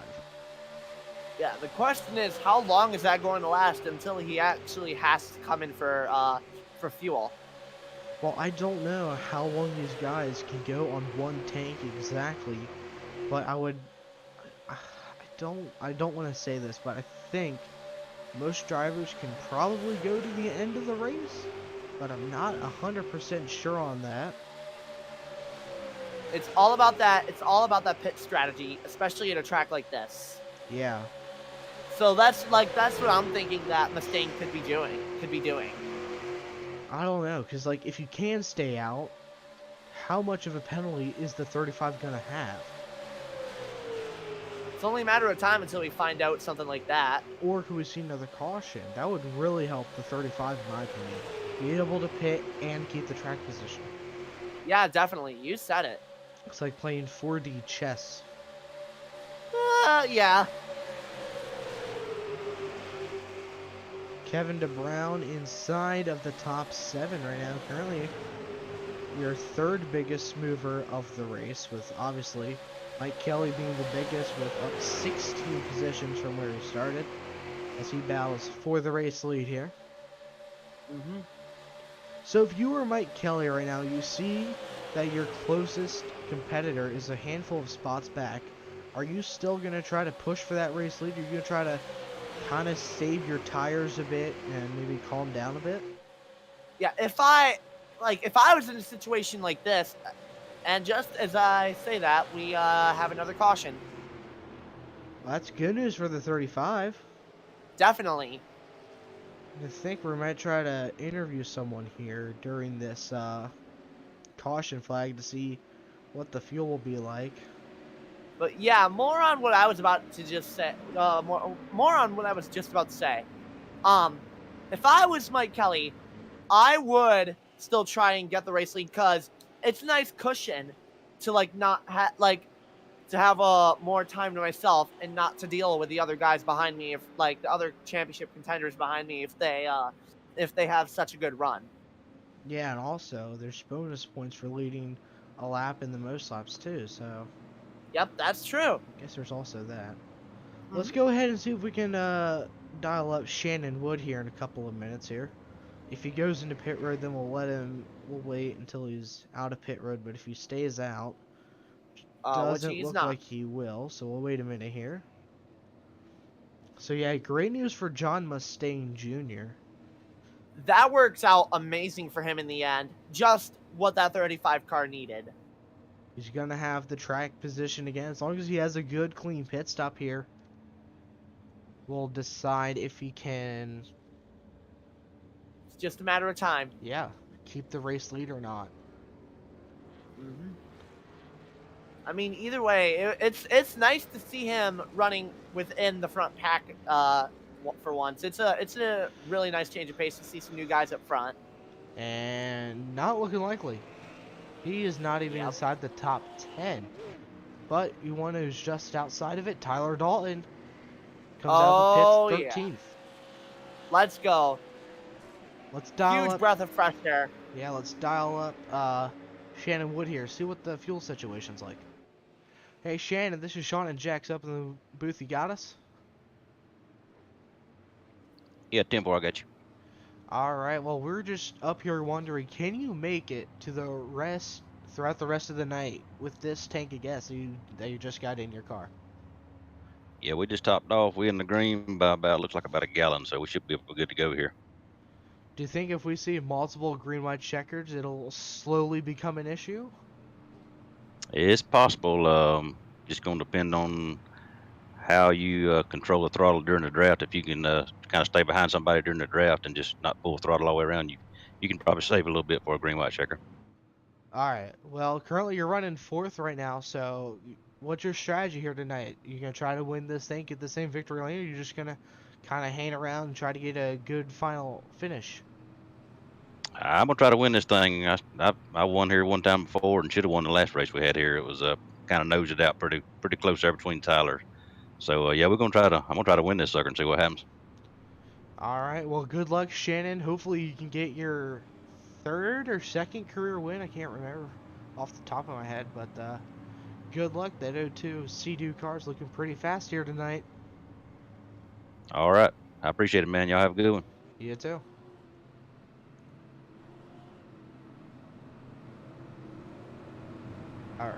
Speaker 1: Yeah, the question is, how long is that going to last until he actually has to come in for fuel?
Speaker 2: Well, I don't know how long these guys can go on one tank exactly, but I don't want to say this, but I think most drivers can probably go to the end of the race, but I'm not 100% sure on that.
Speaker 1: It's all about that. It's all about that pit strategy, especially at a track like this.
Speaker 2: Yeah.
Speaker 1: So that's what I'm thinking that Mustaine could be doing.
Speaker 2: I don't know, because, like, if you can stay out, how much of a penalty is the 35 gonna have?
Speaker 1: It's only a matter of time until we find out something like that.
Speaker 2: Or could we see another caution? That would really help the 35, in my opinion. Be able to pit and keep the track position.
Speaker 1: Yeah, definitely. You said it.
Speaker 2: It's like playing 4D chess.
Speaker 1: Yeah.
Speaker 2: Kevin DeBrown inside of the top 7 right now. Currently, your third biggest mover of the race, with obviously Mike Kelly being the biggest with up 16 positions from where he started, as he battles for the race lead here.
Speaker 1: Mm-hmm.
Speaker 2: So if you were Mike Kelly right now, you see that your closest competitor is a handful of spots back. Are you still going to try to push for that race lead? Are you going to try to kind of save your tires a bit and maybe calm down a bit?
Speaker 1: Yeah, if I was in a situation like this, and just as I say that, we have another caution.
Speaker 2: Well, that's good news for the 35.
Speaker 1: Definitely.
Speaker 2: I think we might try to interview someone here during this caution flag to see what the fuel will be like.
Speaker 1: But yeah, more on what I was about to just say. More on what I was just about to say. If I was Mike Kelly, I would still try and get the race lead because it's a nice cushion to to have more time to myself and not to deal with the other guys behind me, if like the other championship contenders behind me, if they have such a good run.
Speaker 2: Yeah, and also there's bonus points for leading a lap in the most laps too, so
Speaker 1: Yep, that's true.
Speaker 2: I guess there's also that. Let's go ahead and see if we can dial up Shannon Wood here in a couple of minutes here. If he goes into pit road, then we'll wait until he's out of pit road, but if he stays out,
Speaker 1: Which
Speaker 2: doesn't
Speaker 1: he's
Speaker 2: look
Speaker 1: not.
Speaker 2: like he will, so we'll wait a minute here. So yeah, great news for John Mustaine Jr.
Speaker 1: That works out amazing for him in the end. Just what that 35 car needed.
Speaker 2: He's going to have the track position again. As long as he has a good, clean pit stop here, we'll decide if he can,
Speaker 1: It's just a matter of time.
Speaker 2: yeah, keep the race lead or not.
Speaker 1: Mm-hmm. I mean, either way, it's nice to see him running within the front pack for once. It's a really nice change of pace to see some new guys up front.
Speaker 2: And not looking likely. He is not even
Speaker 1: Yep.
Speaker 2: inside the top 10. But you want who's just outside of it, Tyler Dalton. Comes out of the pits
Speaker 1: Oh, yeah.
Speaker 2: 13th.
Speaker 1: Let's go.
Speaker 2: Let's dial
Speaker 1: Huge
Speaker 2: up.
Speaker 1: breath of fresh air.
Speaker 2: Yeah, let's dial up Shannon Wood here. See what the fuel situation's like. Hey Shannon, this is Sean and Jax up in the booth. You got us?
Speaker 6: Yeah, Tempo, I got you.
Speaker 2: Alright, well we're just up here wondering, can you make it to the rest throughout the rest of the night with this tank of gas that you just got in your car?
Speaker 6: Yeah, we just topped off. We in the green by about, looks like about a gallon, so we should be good to go here.
Speaker 2: Do you think if we see multiple green-white checkers, it'll slowly become an issue?
Speaker 6: It's possible. Just going to depend on how you control the throttle during the draft. If you can kind of stay behind somebody during the draft and just not pull the throttle all the way around, you can probably save a little bit for a green white checker.
Speaker 2: Alright, well currently you're running 4th right now, so what's your strategy here tonight? You gonna try to win this thing, get the same victory lane, or you just gonna kind of hang around and try to get a good final finish?
Speaker 6: I'm gonna try to win this thing. I won here one time before and should have won the last race we had here. It was kind of nosed it out pretty close there between Tyler. So yeah, I'm gonna try to win this sucker and see what happens.
Speaker 2: Alright, well good luck Shannon. Hopefully you can get your 3rd or 2nd career win. I can't remember off the top of my head, but good luck. That O2 Sea-Doo car's looking pretty fast here tonight.
Speaker 6: All right, I appreciate it, man. Y'all have a good one.
Speaker 2: You too. Alright.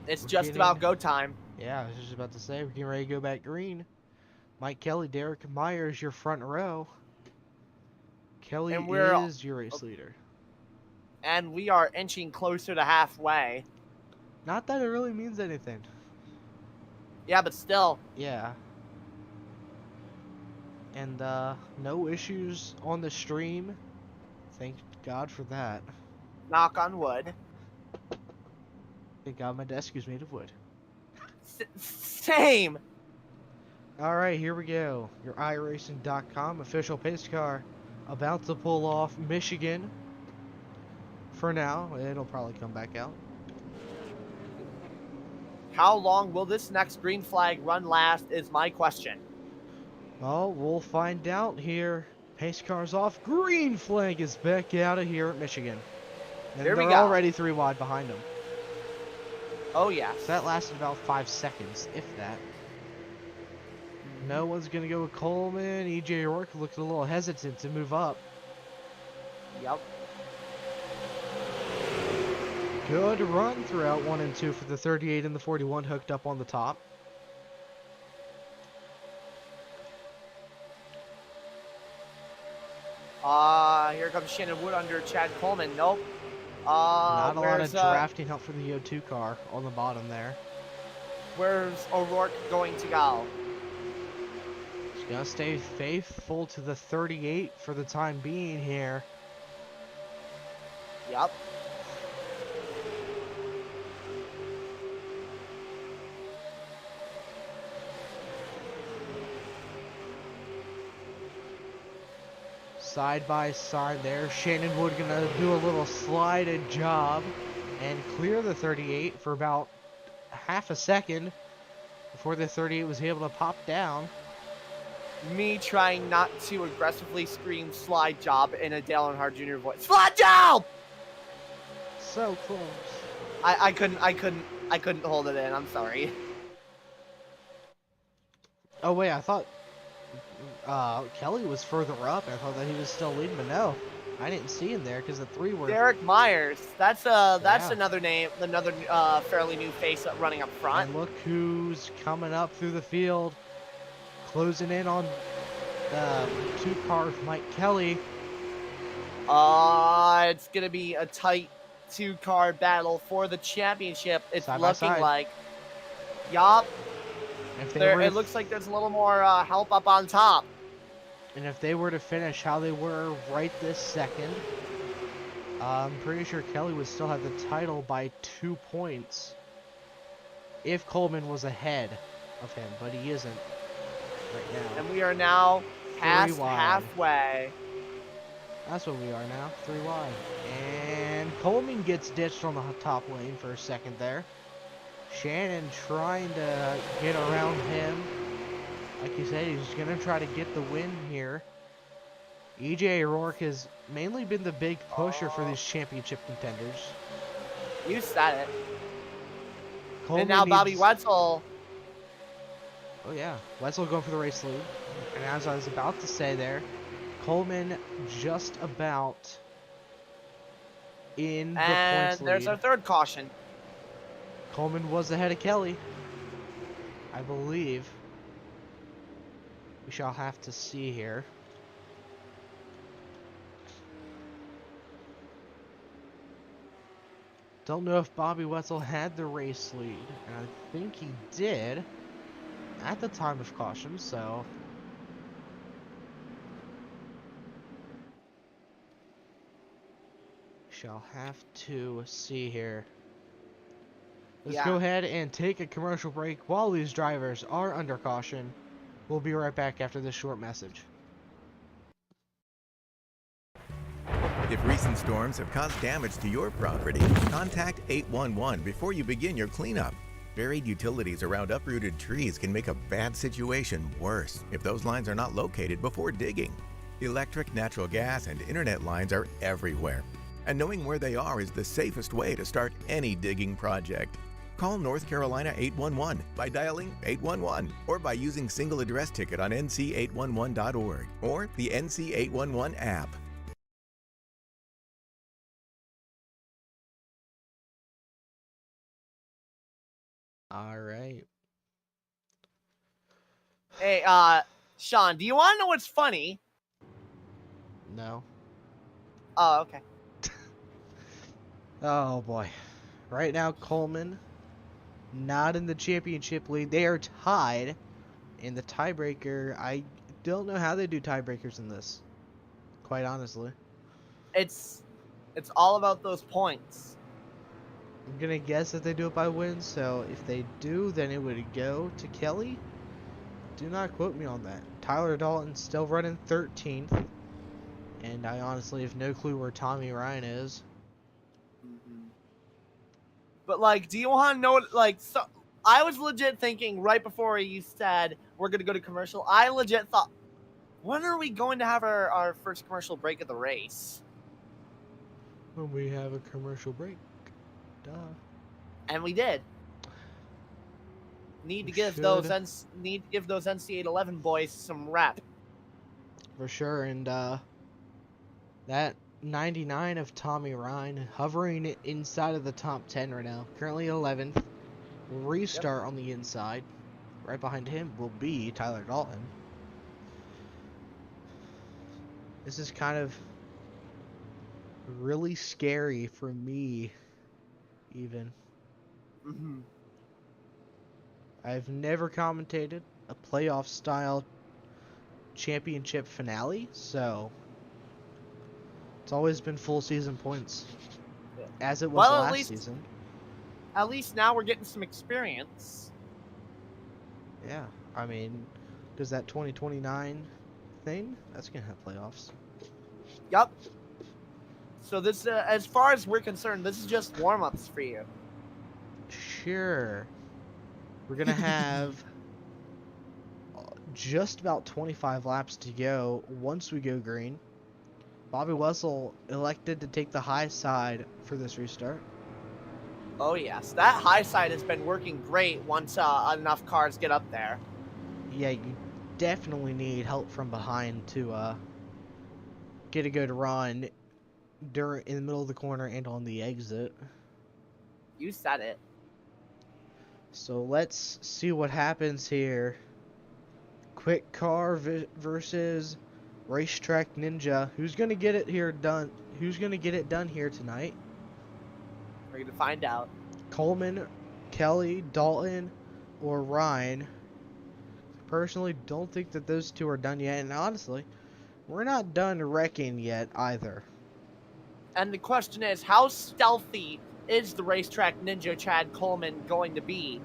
Speaker 1: It's
Speaker 2: We're
Speaker 1: just
Speaker 2: getting-
Speaker 1: about go time.
Speaker 2: Yeah, I was just about to say, we're getting ready to go back green. Mike Kelly, Derek Myers, your front row. Kelly
Speaker 1: And we're-
Speaker 2: is your race leader.
Speaker 1: And we are inching closer to halfway.
Speaker 2: Not that it really means anything.
Speaker 1: Yeah, but still.
Speaker 2: Yeah. And no issues on the stream. Thank God for that.
Speaker 1: Knock on wood.
Speaker 2: Thank God my desk is made of wood.
Speaker 1: Same.
Speaker 2: Alright, here we go. Your iRacing.com official pace car about to pull off Michigan. For now, it'll probably come back out.
Speaker 1: How long will this next green flag run last is my question.
Speaker 2: Well, we'll find out here. Pace car's off. Green flag is back out of here at Michigan. And
Speaker 1: Here we
Speaker 2: they're
Speaker 1: go.
Speaker 2: already 3 wide behind them.
Speaker 1: Oh, yes.
Speaker 2: So that lasted about 5 seconds, if that. No one's going to go with Coleman. EJ Rourke looked a little hesitant to move up.
Speaker 1: Yep.
Speaker 2: Good run throughout 1 and 2 for the 38 and the 41 hooked up on the top.
Speaker 1: Here comes Shannon Wood under Chad Coleman. Nope.
Speaker 2: Not a lot of
Speaker 1: where's,
Speaker 2: drafting help for the O2 car on the bottom there.
Speaker 1: Where's O'Rourke going to go?
Speaker 2: He's going to stay faithful to the 38 for the time being here.
Speaker 1: Yep.
Speaker 2: Side by side there. Shannon Wood gonna do a little slided job and clear the 38 for about half a second before the 38 was able to pop down.
Speaker 1: Me trying not to aggressively scream slide job in a Dale Earnhardt Jr. voice. Slide job!
Speaker 2: So close.
Speaker 1: I couldn't hold it in. I'm sorry.
Speaker 2: Oh wait, I thought Kelly was further up. I thought that he was still leading, but no, I didn't see him there because the 3 were.
Speaker 1: Derek Myers. That's
Speaker 2: Yeah.
Speaker 1: another name, another fairly new face running up front.
Speaker 2: And look who's coming up through the field, closing in on the 2 car with Mike Kelly.
Speaker 1: It's gonna be a tight 2-car battle for the championship. It's
Speaker 2: Side by
Speaker 1: looking
Speaker 2: side.
Speaker 1: like. Yup.
Speaker 2: If they
Speaker 1: There,
Speaker 2: were
Speaker 1: it
Speaker 2: to
Speaker 1: looks like there's a little more help up on top.
Speaker 2: And if they were to finish how they were right this second, I'm pretty sure Kelly would still have the title by 2 points. if Coleman was ahead of him, but he isn't right now.
Speaker 1: And we are now past
Speaker 2: wide.
Speaker 1: halfway.
Speaker 2: That's what we are now, 3 wide. And Coleman gets ditched on the top lane for a second there. Shannon trying to get around him. Like you said, he's going to try to get the win here. EJ O'Rourke has mainly been the big pusher for these championship contenders.
Speaker 1: You said it.
Speaker 2: Coleman
Speaker 1: And now Bobby
Speaker 2: needs-
Speaker 1: Wetzel.
Speaker 2: Oh yeah, Wetzel going for the race lead. And as I was about to say there, Coleman just about in the
Speaker 1: And
Speaker 2: points
Speaker 1: there's
Speaker 2: lead.
Speaker 1: our third caution.
Speaker 2: Coleman was ahead of Kelly, I believe. We shall have to see here. Don't know if Bobby Wetzel had the race lead, and I think he did at the time of caution, so shall have to see here. Let's go ahead and take a commercial break while these drivers are under caution. We'll be right back after this short message.
Speaker 7: If recent storms have caused damage to your property, contact 811 before you begin your cleanup. Buried utilities around uprooted trees can make a bad situation worse if those lines are not located before digging. Electric, natural gas, and internet lines are everywhere, and knowing where they are is the safest way to start any digging project. Call North Carolina 811 by dialing 811 or by using single address ticket on nc811.org or the NC811 app.
Speaker 2: All right.
Speaker 1: Hey, Sean, do you want to know what's funny?
Speaker 2: No.
Speaker 1: Oh, okay.
Speaker 2: Oh boy. Right now, Coleman not in the championship lead. They are tied in the tiebreaker. I don't know how they do tiebreakers in this, quite honestly.
Speaker 1: It's all about those points.
Speaker 2: I'm gonna guess that they do it by wins, so if they do, then it would go to Kelly. Do not quote me on that. Tyler Dalton still running 13th, and I honestly have no clue where Tommy Ryan is.
Speaker 1: But like, do you want to know? Like, so I was legit thinking right before you said we're gonna go to commercial. I legit thought, when are we going to have our first commercial break of the race?
Speaker 2: When we have a commercial break. Duh.
Speaker 1: And we did. Need to give those NC811 boys some rep.
Speaker 2: For sure, and that 99 of Tommy Ryan hovering inside of the top 10 right now. Currently 11th. Restart on the inside. Right behind him will be Tyler Dalton. This is kind of really scary for me, even.
Speaker 1: Mm-hmm.
Speaker 2: I've never commentated a playoff style championship finale, so it's always been full season points, as it was last season.
Speaker 1: At least now we're getting some experience.
Speaker 2: Yeah, I mean, does that 2029 thing, that's gonna have playoffs.
Speaker 1: Yup. So this, as far as we're concerned, this is just warm-ups for you.
Speaker 2: Sure. We're gonna have just about 25 laps to go once we go green. Bobby Wetzel elected to take the high side for this restart.
Speaker 1: Oh yes, that high side has been working great once enough cars get up there.
Speaker 2: Yeah, you definitely need help from behind to get a good run in the middle of the corner and on the exit.
Speaker 1: You said it.
Speaker 2: So let's see what happens here. Quick car versus racetrack ninja. Who's gonna get it here done? Who's gonna get it done here tonight?
Speaker 1: We're gonna find out.
Speaker 2: Coleman, Kelly, Dalton, or Ryan. Personally, don't think that those two are done yet, and honestly, we're not done wrecking yet either.
Speaker 1: And the question is, how stealthy is the racetrack ninja Chad Coleman going to be?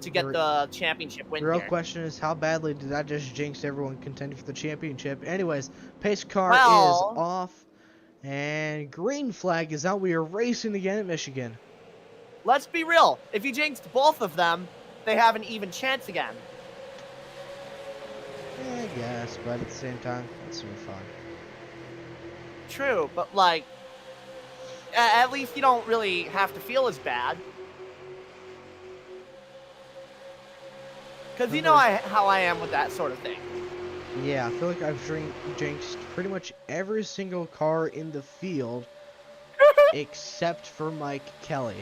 Speaker 1: to get the championship win
Speaker 2: The real
Speaker 1: here.
Speaker 2: question is, how badly did that just jinx everyone contending for the championship? Anyways, pace car is
Speaker 1: Well,
Speaker 2: off, and green flag is out. We are racing again at Michigan.
Speaker 1: let's be real. If you jinxed both of them, they have an even chance again.
Speaker 2: Yeah, I guess, but at the same time, that's super fun.
Speaker 1: True, but like, at least you don't really have to feel as bad. Because you know how I am with that sort of thing.
Speaker 2: Yeah, I feel like I've jinxed pretty much every single car in the field except for Mike Kelly.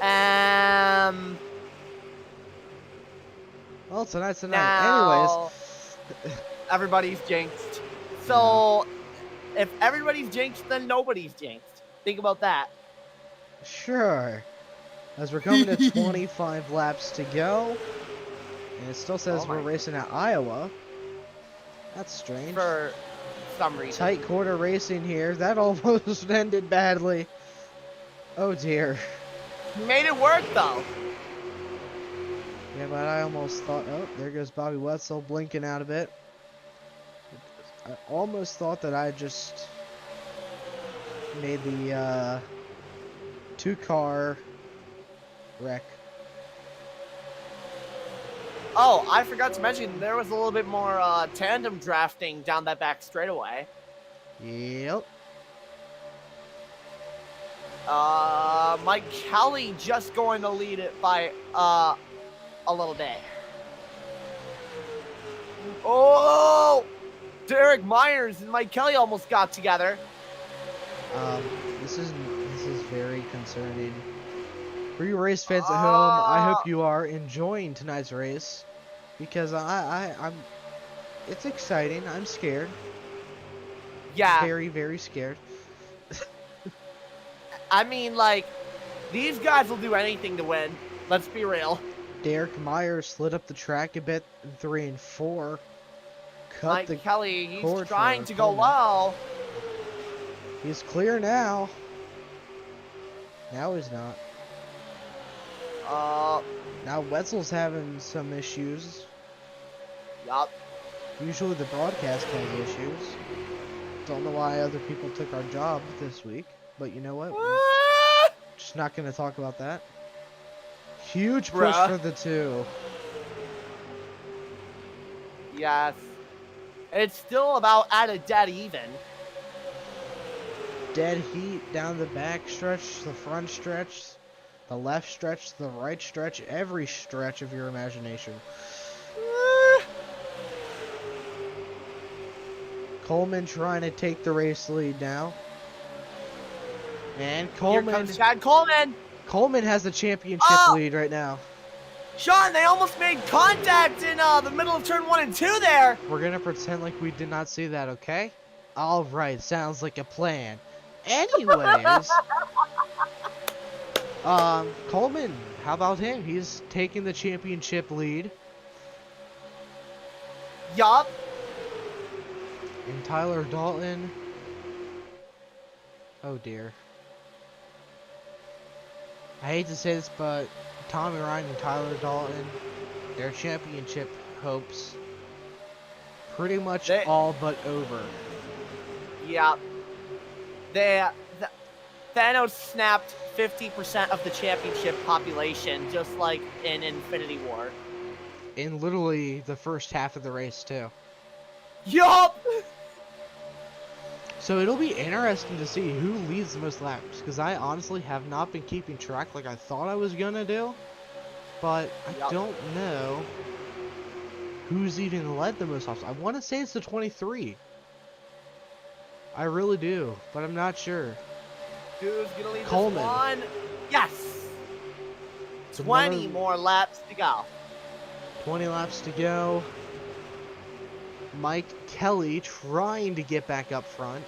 Speaker 1: Um.
Speaker 2: Well, tonight's the night.
Speaker 1: Now,
Speaker 2: Anyways.
Speaker 1: everybody's jinxed. So, if everybody's jinxed, then nobody's jinxed. Think about that.
Speaker 2: Sure. As we're coming to 25 laps to go. And it still says we're racing at Iowa. That's strange.
Speaker 1: For some reason.
Speaker 2: Tight quarter racing here. That almost ended badly. Oh dear.
Speaker 1: You made it work though.
Speaker 2: Yeah, but I almost thought, oh, there goes Bobby Wetzel blinking out a bit. I almost thought that I just made the 2-car wreck.
Speaker 1: Oh, I forgot to mention there was a little bit more tandem drafting down that back straightaway.
Speaker 2: Yep.
Speaker 1: Mike Kelly just going to lead it by a little bit. Oh, Derek Myers and Mike Kelly almost got together.
Speaker 2: This is very concerning. For you race fans at home, I hope you are enjoying tonight's race, because I'm. It's exciting. I'm scared.
Speaker 1: Yeah.
Speaker 2: Very, very scared.
Speaker 1: I mean, like, these guys will do anything to win. Let's be real.
Speaker 2: Derek Myers slid up the track a bit in 3 and 4.
Speaker 1: Mike Kelly, he's trying to go low.
Speaker 2: He's clear now. Now he's not. Now Wetzel's having some issues.
Speaker 1: Yup.
Speaker 2: Usually the broadcast has issues. Don't know why other people took our job this week, but you know what? We're just not going to talk about that. Huge push for the 2.
Speaker 1: Yes. It's still about at a dead even.
Speaker 2: Dead heat down the back stretch, the front stretch, the left stretch, the right stretch, every stretch of your imagination. Coleman trying to take the race lead now. And Coleman.
Speaker 1: Here comes Chad Coleman.
Speaker 2: Coleman has the championship lead right now.
Speaker 1: Sean, they almost made contact in the middle of turn 1 and 2 there.
Speaker 2: We're going to pretend like we did not see that, okay? All right, sounds like a plan. Anyways, Coleman, how about him? He's taking the championship lead.
Speaker 1: Yup.
Speaker 2: And Tyler Dalton. Oh dear. I hate to say this, but Tommy Ryan and Tyler Dalton, their championship hopes pretty much all but over.
Speaker 1: Yeah. Thanos snapped 50% of the championship population, just like in Infinity War.
Speaker 2: In literally the first half of the race, too.
Speaker 1: Yup!
Speaker 2: So it'll be interesting to see who leads the most laps, because I honestly have not been keeping track like I thought I was gonna do. But I don't know who's even led the most laps. I want to say it's the 23. I really do, but I'm not sure.
Speaker 1: Who's gonna lead
Speaker 2: Coleman.
Speaker 1: this one? Yes! 20 more laps to go.
Speaker 2: 20 laps to go. Mike Kelly trying to get back up front.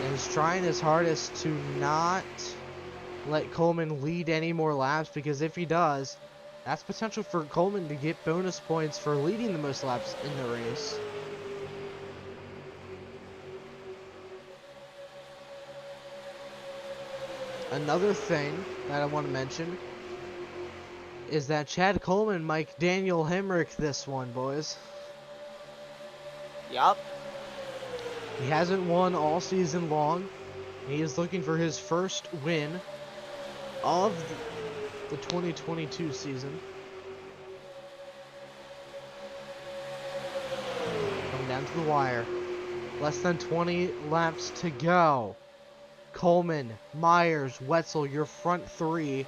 Speaker 2: And is trying his hardest to not let Coleman lead any more laps, because if he does, that's potential for Coleman to get bonus points for leading the most laps in the race. Another thing that I want to mention is that Chad Coleman Mike Daniel Hemrick this one, boys.
Speaker 1: Yup.
Speaker 2: He hasn't won all season long. He is looking for his first win of the 2022 season. Coming down to the wire. Less than 20 laps to go. Coleman, Myers, Wetzel, your front three,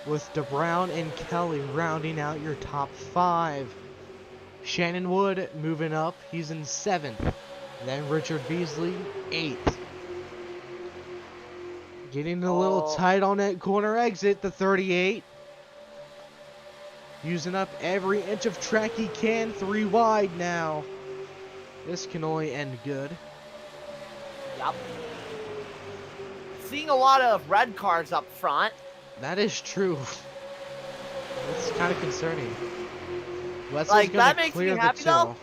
Speaker 2: with DeBrown and Kelly rounding out your top 5. Shannon Wood moving up. He's in 7th. Then Richard Beasley, 8th. Getting a little tight on that corner exit, the 38. Using up every inch of track he can, 3 wide now. This can only end good.
Speaker 1: Yup. Seeing a lot of red cars up front.
Speaker 2: That is true. It's kind of concerning. Wetzel's
Speaker 1: Like,
Speaker 2: gonna
Speaker 1: that makes me
Speaker 2: clear the
Speaker 1: happy, though.
Speaker 2: 2.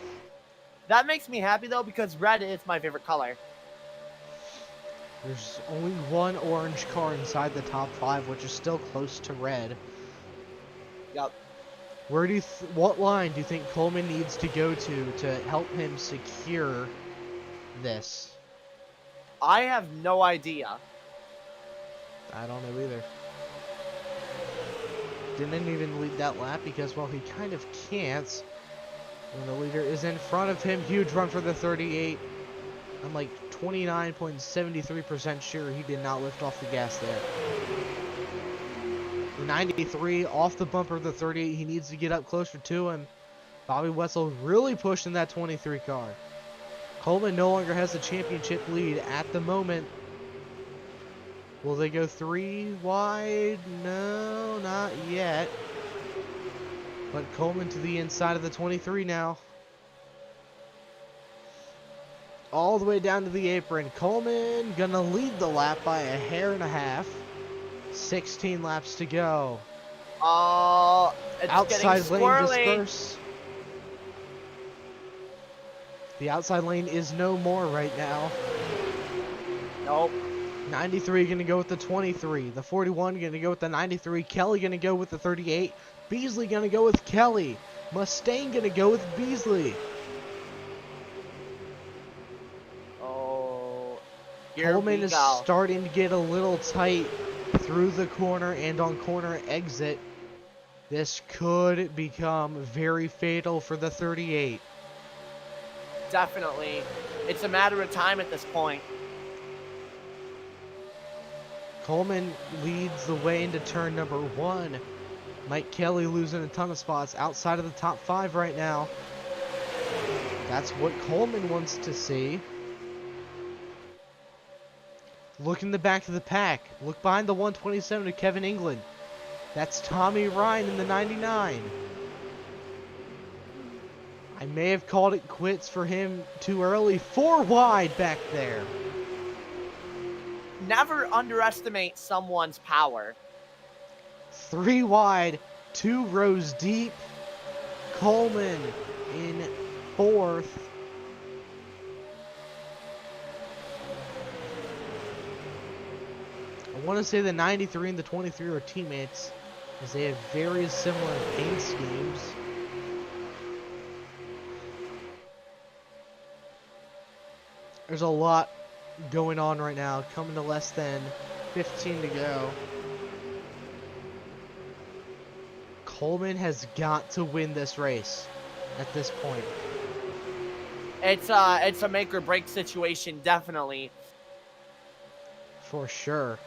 Speaker 1: That makes me happy, though, because red is my favorite color.
Speaker 2: There's only one orange car inside the top 5, which is still close to red.
Speaker 1: Yup.
Speaker 2: Where do you what line do you think Coleman needs to go to help him secure this?
Speaker 1: I have no idea.
Speaker 2: I don't know either. Didn't even lead that lap because, well, he kind of can't. When the leader is in front of him, huge run for the 38. I'm like 29.73% sure he did not lift off the gas there. The 93 off the bumper of the 38. He needs to get up closer to him. Bobby Wetzel really pushing that 23 car. Coleman no longer has the championship lead at the moment. Will they go 3 wide? No, not yet. But Coleman to the inside of the 23 now. All the way down to the apron. Coleman gonna lead the lap by a hair and a half. 16 laps to go.
Speaker 1: It's
Speaker 2: Outside
Speaker 1: getting
Speaker 2: lane
Speaker 1: squirrely.
Speaker 2: disperse. The outside lane is no more right now.
Speaker 1: Nope.
Speaker 2: 93 gonna go with the 23. The 41 gonna go with the 93. Kelly gonna go with the 38. Beasley gonna go with Kelly. Mustang gonna go with Beasley.
Speaker 1: Here
Speaker 2: Coleman
Speaker 1: we
Speaker 2: is
Speaker 1: go.
Speaker 2: starting to get a little tight through the corner and on corner exit. This could become very fatal for the 38.
Speaker 1: Definitely. It's a matter of time at this point.
Speaker 2: Coleman leads the way into turn number 1. Mike Kelly losing a ton of spots outside of the top 5 right now. That's what Coleman wants to see. Look in the back of the pack. Look behind the 127 of Kevin England. That's Tommy Ryan in the 99. I may have called it quits for him too early. 4 wide back there.
Speaker 1: Never underestimate someone's power.
Speaker 2: 3 wide, 2 rows deep. Coleman in 4th. I want to say the 93 and the 23 are teammates, as they have very similar paint schemes. There's a lot going on right now, coming to less than 15 to go. Coleman has got to win this race at this point.
Speaker 1: It's a make or break situation, definitely.
Speaker 2: For sure.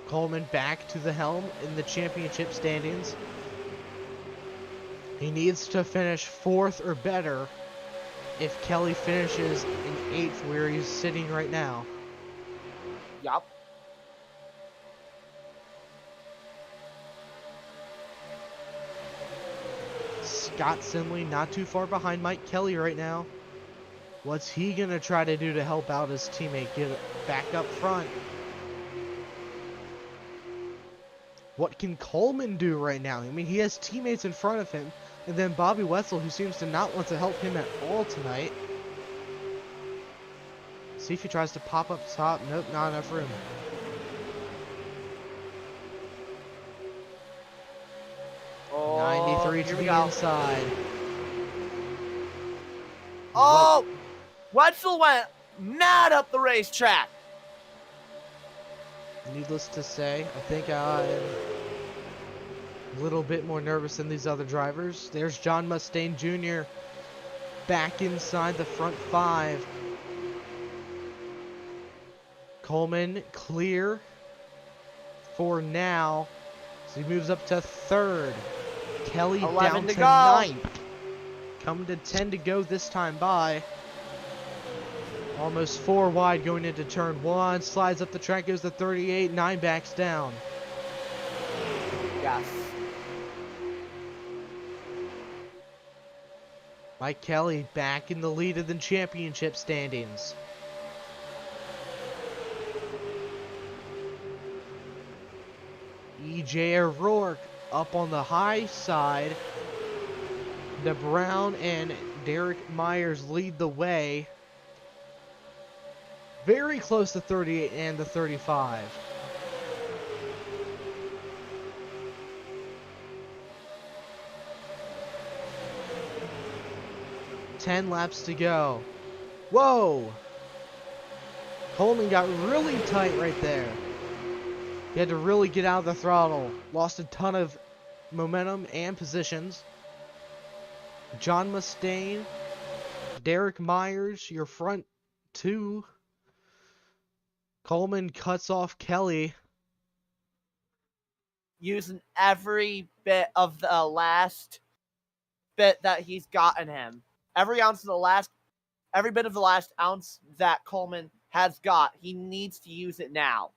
Speaker 2: Coleman back to the helm in the championship standings. He needs to finish 4th or better if Kelly finishes in 8th where he's sitting right now.
Speaker 1: Yup.
Speaker 2: Scott Simley not too far behind Mike Kelly right now. What's he gonna try to do to help out his teammate get back up front? What can Coleman do right now? I mean, he has teammates in front of him, and then Bobby Wetzel, who seems to not want to help him at all tonight. See if he tries to pop up top. Nope, not enough room.
Speaker 1: Oh,
Speaker 2: 93 to
Speaker 1: here we
Speaker 2: the
Speaker 1: go.
Speaker 2: inside.
Speaker 1: Oh, Wetzel went mad up the racetrack.
Speaker 2: Needless to say, I think I'm a little bit more nervous than these other drivers. There's John Mustaine Jr. back inside the front 5. Coleman clear for now. So he moves up to 3rd. Kelly
Speaker 1: 11
Speaker 2: down
Speaker 1: to
Speaker 2: to
Speaker 1: go.
Speaker 2: 9th. Coming to 10 to go this time by. Almost 4 wide going into turn 1. Slides up the track, goes to 38. 9 backs down.
Speaker 1: Yes.
Speaker 2: Mike Kelly back in the lead of the championship standings. EJ O'Rourke up on the high side. The Brown and Derek Myers lead the way. Very close to 38 and the 35. Ten laps to go. Whoa! Coleman got really tight right there. He had to really get out of the throttle. Lost a ton of momentum and positions. John Mustaine, Derek Myers, your front 2. Coleman cuts off Kelly.
Speaker 1: Using every bit of the last bit that he's gotten him. Every bit of the last ounce that Coleman has got, he needs to use it now.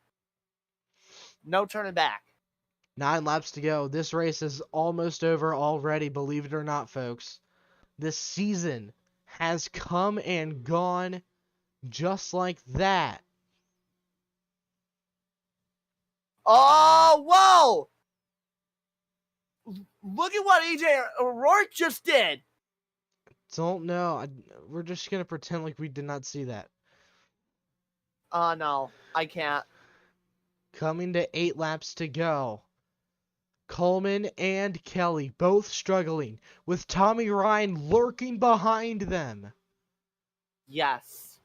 Speaker 1: No turning back.
Speaker 2: 9 laps to go. This race is almost over already, believe it or not, folks. This season has come and gone just like that.
Speaker 1: Oh, whoa! Look at what EJ O'Rourke just did.
Speaker 2: Don't know. We're just going to pretend like we did not see that.
Speaker 1: No, I can't.
Speaker 2: Coming to 8 laps to go. Coleman and Kelly both struggling, with Tommy Ryan lurking behind them.
Speaker 1: Yes.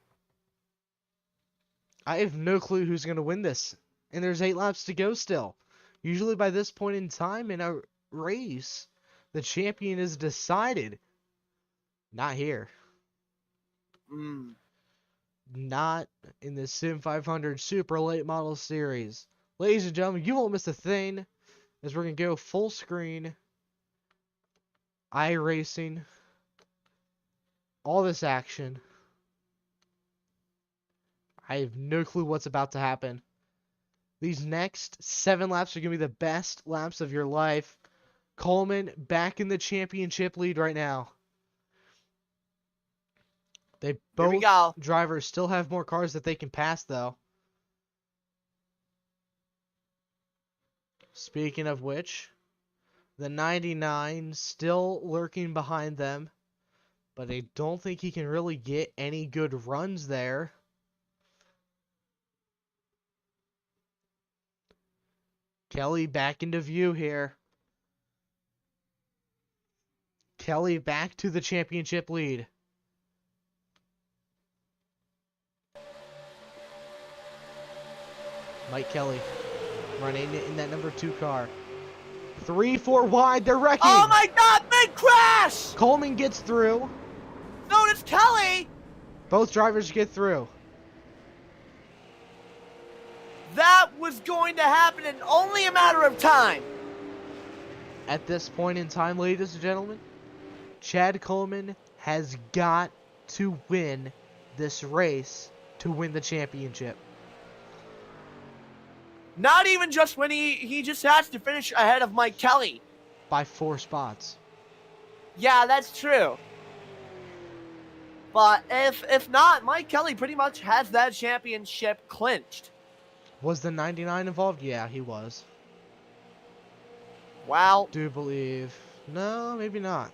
Speaker 2: I have no clue who's going to win this. And there's 8 laps to go still. Usually by this point in time in a race, the champion is decided. Not here. Not in the Sim500 Super Late Model Series. Ladies and gentlemen, you won't miss a thing as we're going to go full screen. iRacing. All this action. I have no clue what's about to happen. These next 7 laps are going to be the best laps of your life. Coleman back in the championship lead right now. They both drivers still have more cars that they can pass, though. Speaking of which, the 99 still lurking behind them, but I don't think he can really get any good runs there. Kelly back into view here. Kelly back to the championship lead. Mike Kelly running in that number 2 car. 3-4 wide, they're wrecking.
Speaker 1: Oh my God, big crash!
Speaker 2: Coleman gets through.
Speaker 1: So does Kelly.
Speaker 2: Both drivers get through.
Speaker 1: That was going to happen in only a matter of time.
Speaker 2: At this point in time, ladies and gentlemen, Chad Coleman has got to win this race to win the championship.
Speaker 1: Not even just when he just has to finish ahead of Mike Kelly.
Speaker 2: By 4 spots.
Speaker 1: Yeah, that's true. But if not, Mike Kelly pretty much has that championship clinched.
Speaker 2: Was the 99 involved? Yeah, he was.
Speaker 1: Wow.
Speaker 2: Do believe. No, maybe not.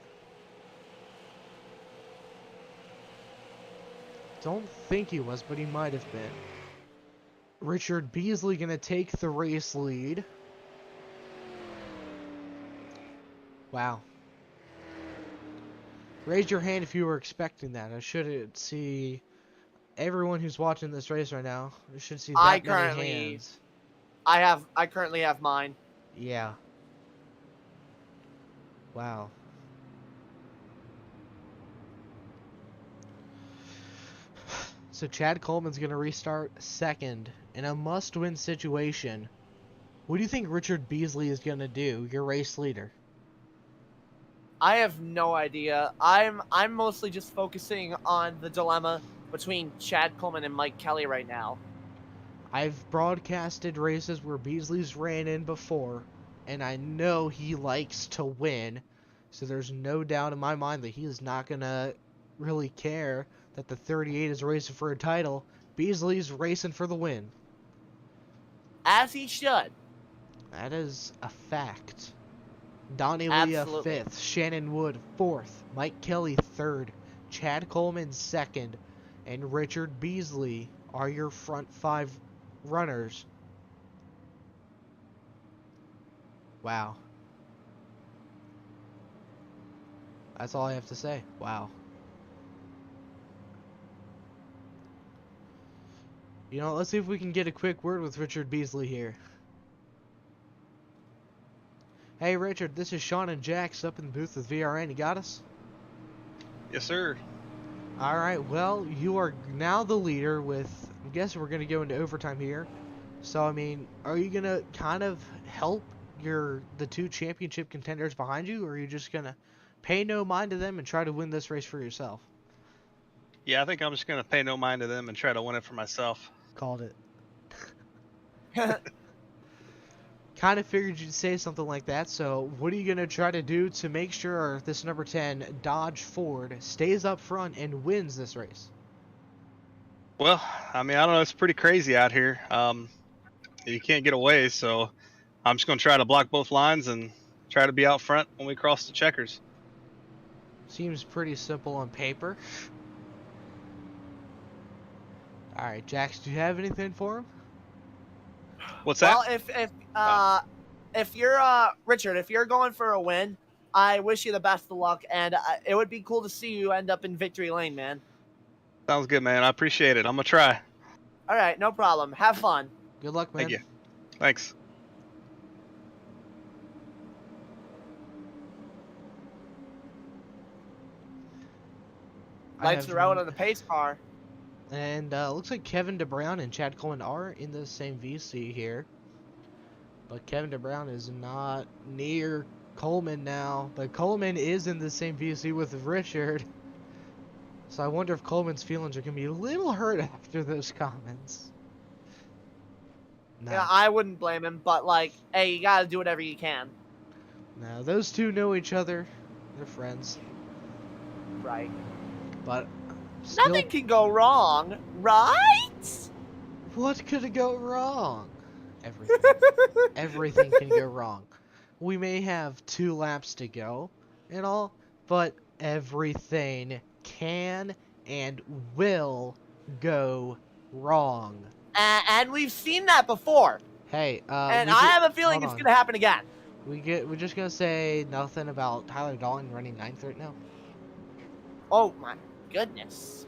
Speaker 2: don't think he was, but he might have been. Richard Beasley gonna take the race lead. Wow. Raise your hand if you were expecting that. I should see everyone who's watching this race right now. I should see that many hands.
Speaker 1: I currently have mine.
Speaker 2: Yeah. Wow. So Chad Coleman's going to restart second in a must-win situation. What do you think Richard Beasley is going to do, your race leader?
Speaker 1: I have no idea. I'm mostly just focusing on the dilemma between Chad Coleman and Mike Kelly right now.
Speaker 2: I've broadcasted races where Beasley's ran in before, and I know he likes to win. So there's no doubt in my mind that he is not going to really care that the 38 is racing for a title. Beasley's racing for the win.
Speaker 1: As he should.
Speaker 2: That is a fact. Donnie
Speaker 1: Absolutely.
Speaker 2: Leah 5th, Shannon Wood 4th, Mike Kelly 3rd, Chad Coleman 2nd, and Richard Beasley are your front 5 runners. Wow. That's all I have to say. Wow. You know, let's see if we can get a quick word with Richard Beasley here. Hey Richard, this is Sean and Jax up in the booth with VRN. You got us?
Speaker 8: Yes, sir.
Speaker 2: Alright, well, you are now the leader with, I'm guessing we're going to go into overtime here. So, I mean, are you going to kind of help the 2 championship contenders behind you, or are you just going to pay no mind to them and try to win this race for yourself?
Speaker 8: Yeah, I think I'm just going to pay no mind to them and try to win it for myself.
Speaker 2: Called it. Kind of figured you'd say something like that, so what are you going to try to do to make sure this number 10 Dodge Ford stays up front and wins this race?
Speaker 8: Well, I mean, I don't know. It's pretty crazy out here. You can't get away, so I'm just going to try to block both lines and try to be out front when we cross the checkers.
Speaker 2: Seems pretty simple on paper. Alright, Jax, do you have anything for him?
Speaker 8: What's that?
Speaker 1: Well, if you're Richard, if you're going for a win, I wish you the best of luck, and it would be cool to see you end up in victory lane, man.
Speaker 8: Sounds good, man. I appreciate it. I'm going to try.
Speaker 1: All right, no problem. Have fun.
Speaker 2: Good luck, man.
Speaker 8: Thank you. Thanks.
Speaker 1: Lights are out on the pace car.
Speaker 2: And looks like Kevin DeBrown and Chad Coleman are in the same VC here. But Kevin DeBrown is not near Coleman now. But Coleman is in the same VC with Richard. So I wonder if Coleman's feelings are going to be a little hurt after those comments. No.
Speaker 1: Yeah, I wouldn't blame him, but like, hey, you gotta do whatever you can.
Speaker 2: No, those two know each other. They're friends.
Speaker 1: Right.
Speaker 2: But still,
Speaker 1: nothing can go wrong, right?
Speaker 2: What could go wrong? Everything. Everything can go wrong. We may have 2 laps to go and all, but everything can and will go wrong.
Speaker 1: And we've seen that before.
Speaker 2: Hey,
Speaker 1: and I have a feeling it's gonna happen again.
Speaker 2: We're just gonna say nothing about Tyler Dalton running 9th right now.
Speaker 1: Oh my goodness.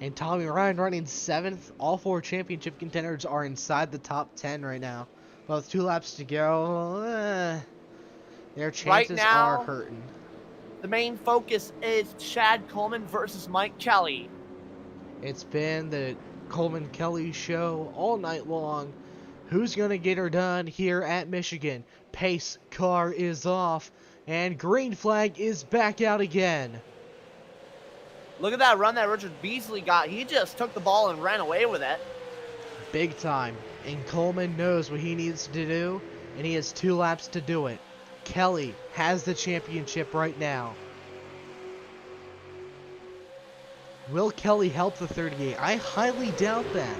Speaker 2: And Tommy Ryan running 7th. All 4 championship contenders are inside the top 10 right now. But with 2 laps to go, their chances
Speaker 1: right now,
Speaker 2: are hurting.
Speaker 1: The main focus is Chad Coleman versus Mike Kelly.
Speaker 2: It's been the Coleman-Kelly show all night long. Who's going to get her done here at Michigan? Pace car is off. And green flag is back out again.
Speaker 1: Look at that run that Richard Beasley got. He just took the ball and ran away with it.
Speaker 2: Big time. And Coleman knows what he needs to do, and he has 2 laps to do it. Kelly has the championship right now. Will Kelly help the 38? I highly doubt that.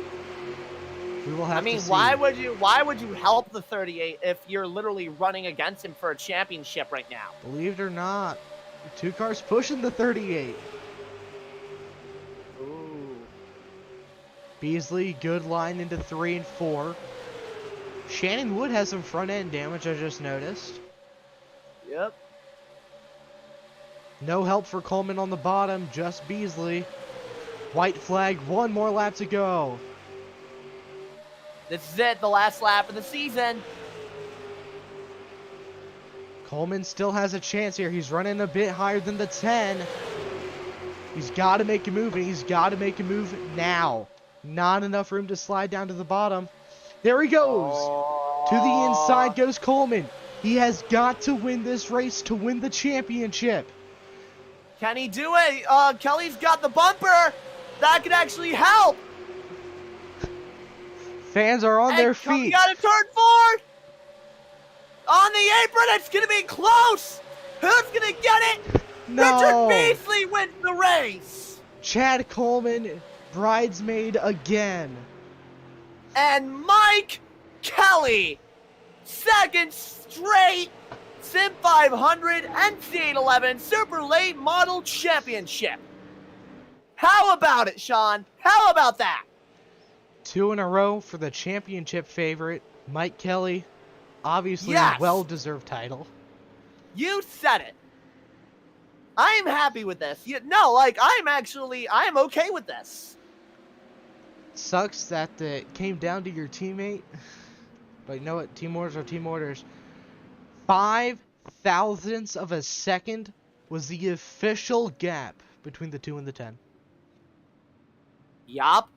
Speaker 2: We will have to see.
Speaker 1: why would you help the 38 if you're literally running against him for a championship right now?
Speaker 2: Believe it or not, 2 cars pushing the 38. Beasley, good line into 3 and 4. Shannon Wood has some front end damage, I just noticed.
Speaker 1: Yep.
Speaker 2: No help for Coleman on the bottom, just Beasley. White flag, one more lap to go.
Speaker 1: This is it, the last lap of the season.
Speaker 2: Coleman still has a chance here. He's running a bit higher than the 10. He's got to make a move, and he's got to make a move now. Not enough room to slide down to the bottom. There he goes. To the inside goes Coleman. He has got to win this race to win the championship.
Speaker 1: Can he do it? Kelly's got the bumper. That could actually help.
Speaker 2: Fans are on their
Speaker 1: Coming
Speaker 2: feet.
Speaker 1: out of turn 4. On the apron, it's going to be close. Who's going to get it?
Speaker 2: No.
Speaker 1: Richard Beasley wins the race.
Speaker 2: Chad Coleman, bridesmaid again.
Speaker 1: And Mike Kelly, second straight Sim500 NC811 Super Late Model Championship. How about it, Sean? How about that?
Speaker 2: 2 in a row for the championship favorite, Mike Kelly. Obviously
Speaker 1: Yes.
Speaker 2: a well-deserved title.
Speaker 1: You said it. I am happy with this. I am okay with this.
Speaker 2: Sucks that it came down to your teammate. But you know what? Team orders are team orders. 5 thousandths of a second was the official gap between the 2 and the 10.
Speaker 1: Yup.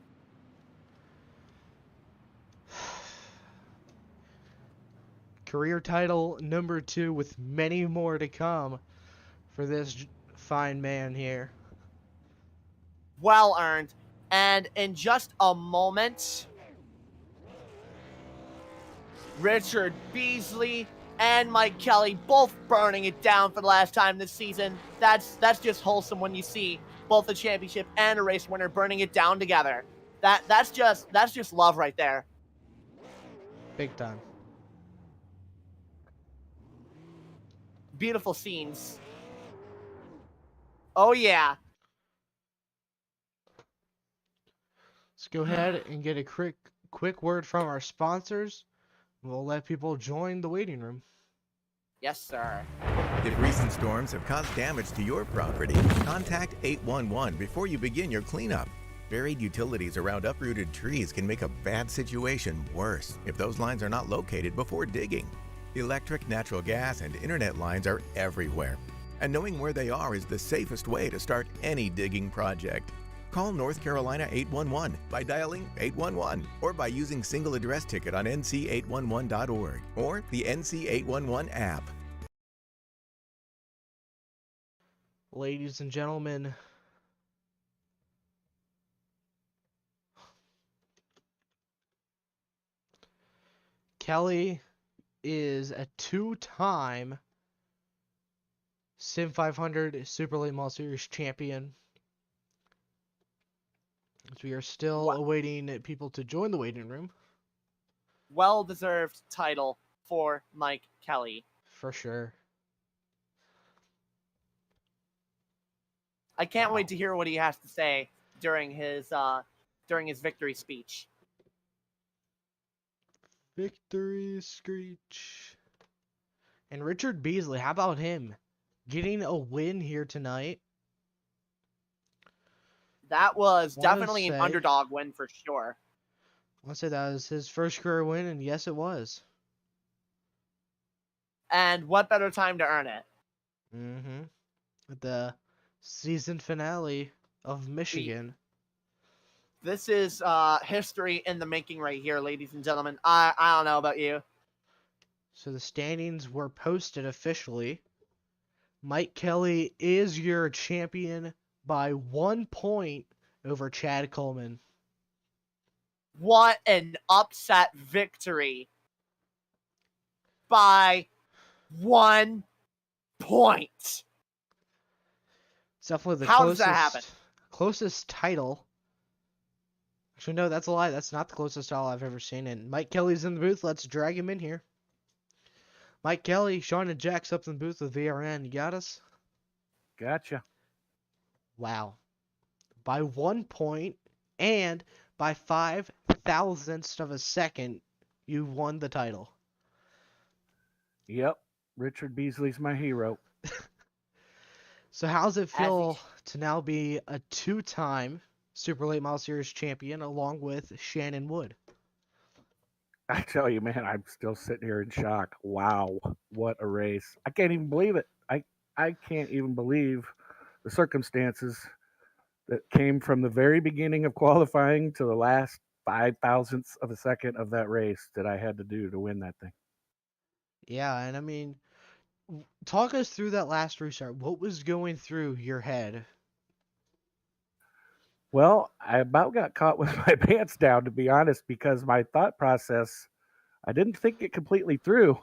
Speaker 2: Career title number 2 with many more to come for this fine man here.
Speaker 1: Well earned. And in just a moment, Richard Beasley and Mike Kelly both burning it down for the last time this season. That's just wholesome when you see both a championship and a race winner burning it down together. That's just love right there.
Speaker 2: Big time.
Speaker 1: Beautiful scenes. Oh yeah.
Speaker 2: Let's go ahead and get a quick word from our sponsors. We'll let people join the waiting room.
Speaker 1: Yes, sir.
Speaker 7: If recent storms have caused damage to your property, contact 811 before you begin your cleanup. Buried utilities around uprooted trees can make a bad situation worse if those lines are not located before digging. Electric, natural gas, and internet lines are everywhere, and knowing where they are is the safest way to start any digging project. Call North Carolina 811 by dialing 811 or by using single address ticket on nc811.org or the NC811 app.
Speaker 2: Ladies and gentlemen, Kelly is a 2-time Sim500 Super Late Model Series champion. So we are still awaiting people to join the waiting room.
Speaker 1: Well-deserved title for Mike Kelly.
Speaker 2: For sure.
Speaker 1: I can't wait to hear what he has to say during his victory speech.
Speaker 2: Victory screech. And Richard Beasley, how about him? Getting a win here tonight.
Speaker 1: That was definitely an underdog win for sure.
Speaker 2: I want to say that was his first career win, and yes, it was.
Speaker 1: And what better time to earn it?
Speaker 2: Mm-hmm. With the season finale of Michigan.
Speaker 1: This is history in the making right here, ladies and gentlemen. I don't know about you.
Speaker 2: So the standings were posted officially. Mike Kelly is your champion by 1 point over Chad Coleman.
Speaker 1: What an upset victory by 1 point.
Speaker 2: It's definitely the
Speaker 1: How does that happen?
Speaker 2: Closest title. Actually, no, that's a lie. That's not the closest title I've ever seen. And Mike Kelly's in the booth. Let's drag him in here. Mike Kelly, Sean and Jack's up in the booth with VRN. You got us?
Speaker 4: Gotcha.
Speaker 2: Wow. By 1 point and by 5 thousandths of a second, you won the title.
Speaker 4: Yep. Richard Beasley's my hero.
Speaker 2: So how does it
Speaker 1: As
Speaker 2: feel to now be a 2-time Super Late Model Series champion along with Shannon Wood?
Speaker 4: I tell you, man, I'm still sitting here in shock. Wow, what a race! I can't even believe it. I can't even believe the circumstances that came from the very beginning of qualifying to the last 5 thousandths of a second of that race that I had to do to win that thing.
Speaker 2: Yeah, and I mean, talk us through that last restart. What was going through your head?
Speaker 4: Well, I about got caught with my pants down, to be honest, because my thought process, I didn't think it completely through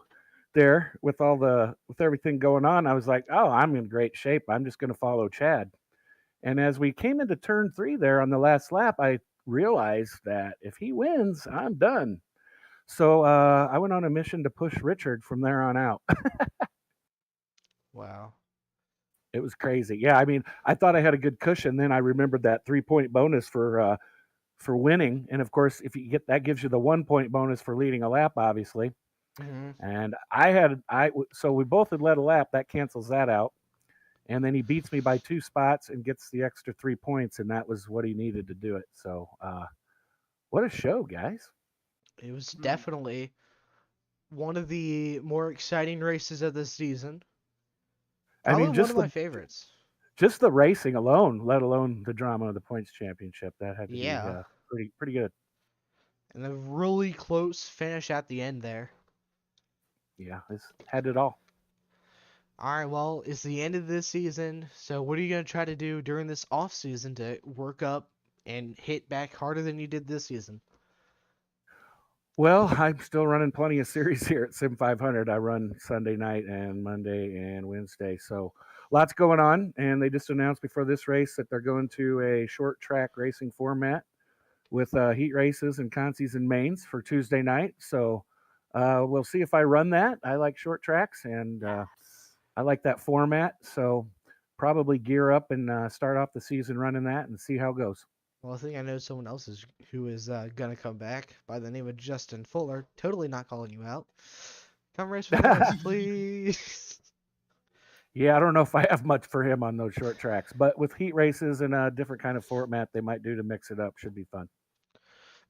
Speaker 4: there with everything going on. I was like, oh, I'm in great shape. I'm just going to follow Chad. And as we came into turn 3 there on the last lap, I realized that if he wins, I'm done. So I went on a mission to push Richard from there on out.
Speaker 2: Wow.
Speaker 4: It was crazy. Yeah, I mean, I thought I had a good cushion. Then I remembered that 3 point bonus for winning, and of course, if you get that, gives you the 1 point bonus for leading a lap, obviously.
Speaker 2: Hmm.
Speaker 4: And so we both had led a lap. That cancels that out. And then he beats me by 2 spots and gets the extra 3 points, and that was what he needed to do it. So, what a show, guys!
Speaker 2: It was definitely one of the more exciting races of the season.
Speaker 4: I
Speaker 2: Probably
Speaker 4: mean,
Speaker 2: one of my favorites.
Speaker 4: just the racing alone, let alone the drama of the points championship, that had to be
Speaker 2: Yeah.
Speaker 4: pretty good.
Speaker 2: And a really close finish at the end there.
Speaker 4: Yeah, this had it all.
Speaker 2: All right, well, it's the end of this season. So what are you going to try to do during this off season to work up and hit back harder than you did this season?
Speaker 4: Well, I'm still running plenty of series here at Sim500. I run Sunday night and Monday and Wednesday. So lots going on. And they just announced before this race that they're going to a short track racing format with heat races and consies and mains for Tuesday night. So we'll see if I run that. I like short tracks and I like that format. So probably gear up and start off the season running that and see how it goes.
Speaker 2: Well, I think I know someone else who is going to come back by the name of Justin Fuller. Totally not calling you out. Come race with us, please.
Speaker 4: Yeah, I don't know if I have much for him on those short tracks, but with heat races and a different kind of format they might do to mix it up, should be fun.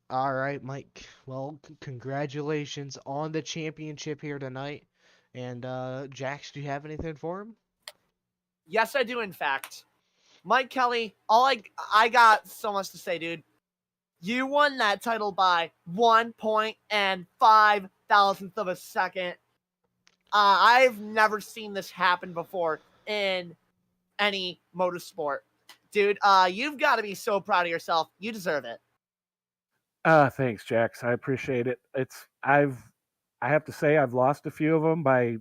Speaker 2: All right, Mike. Well, congratulations on the championship here tonight. And Jax, do you have anything for him?
Speaker 1: Yes, I do, in fact. Mike Kelly, I got so much to say, dude. You won that title by 1.5 thousandth of a second. I've never seen this happen before in any motorsport. Dude, you've got to be so proud of yourself. You deserve it.
Speaker 4: Thanks, Jax. I appreciate it. I have to say I've lost a few of them by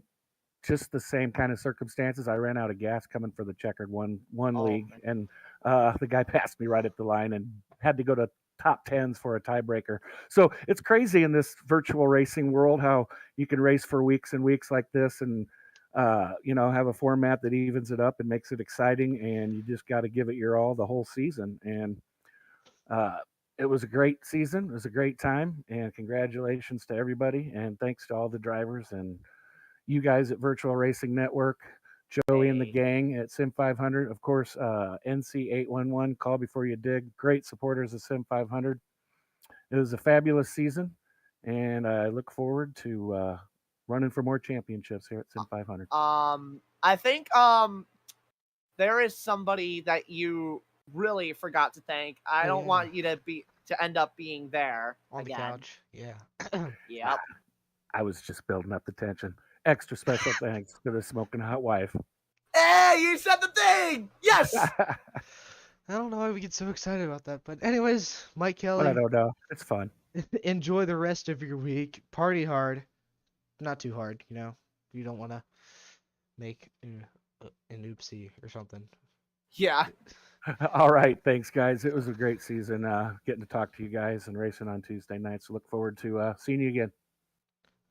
Speaker 4: just the same kind of circumstances. I ran out of gas coming for the checkered one league, and the guy passed me right at the line and had to go to top tens for a tiebreaker. So it's crazy in this virtual racing world how you can race for weeks and weeks like this, and have a format that evens it up and makes it exciting. And you just got to give it your all the whole season. And it was a great season. It was a great time, and congratulations to everybody, and thanks to all the drivers and you guys at Virtual Racing Network, Joey and the gang at Sim500, of course, NC811, Call Before You Dig, great supporters of Sim500. It was a fabulous season, and I look forward to running for more championships here at Sim500.
Speaker 1: I think there is somebody that you really forgot to thank. I don't want you to end up being there
Speaker 2: on
Speaker 1: again.
Speaker 2: The couch. Yeah.
Speaker 1: Yep.
Speaker 4: I was just building up the tension. Extra special thanks to the smoking hot wife.
Speaker 1: Hey, you said the thing! Yes!
Speaker 2: I don't know why we get so excited about that. But anyways, Mike Kelly.
Speaker 4: I don't know. It's fun.
Speaker 2: Enjoy the rest of your week. Party hard. Not too hard, You don't want to make an oopsie or something.
Speaker 1: Yeah.
Speaker 4: All right. Thanks, guys. It was a great season getting to talk to you guys and racing on Tuesday nights. So look forward to seeing you again.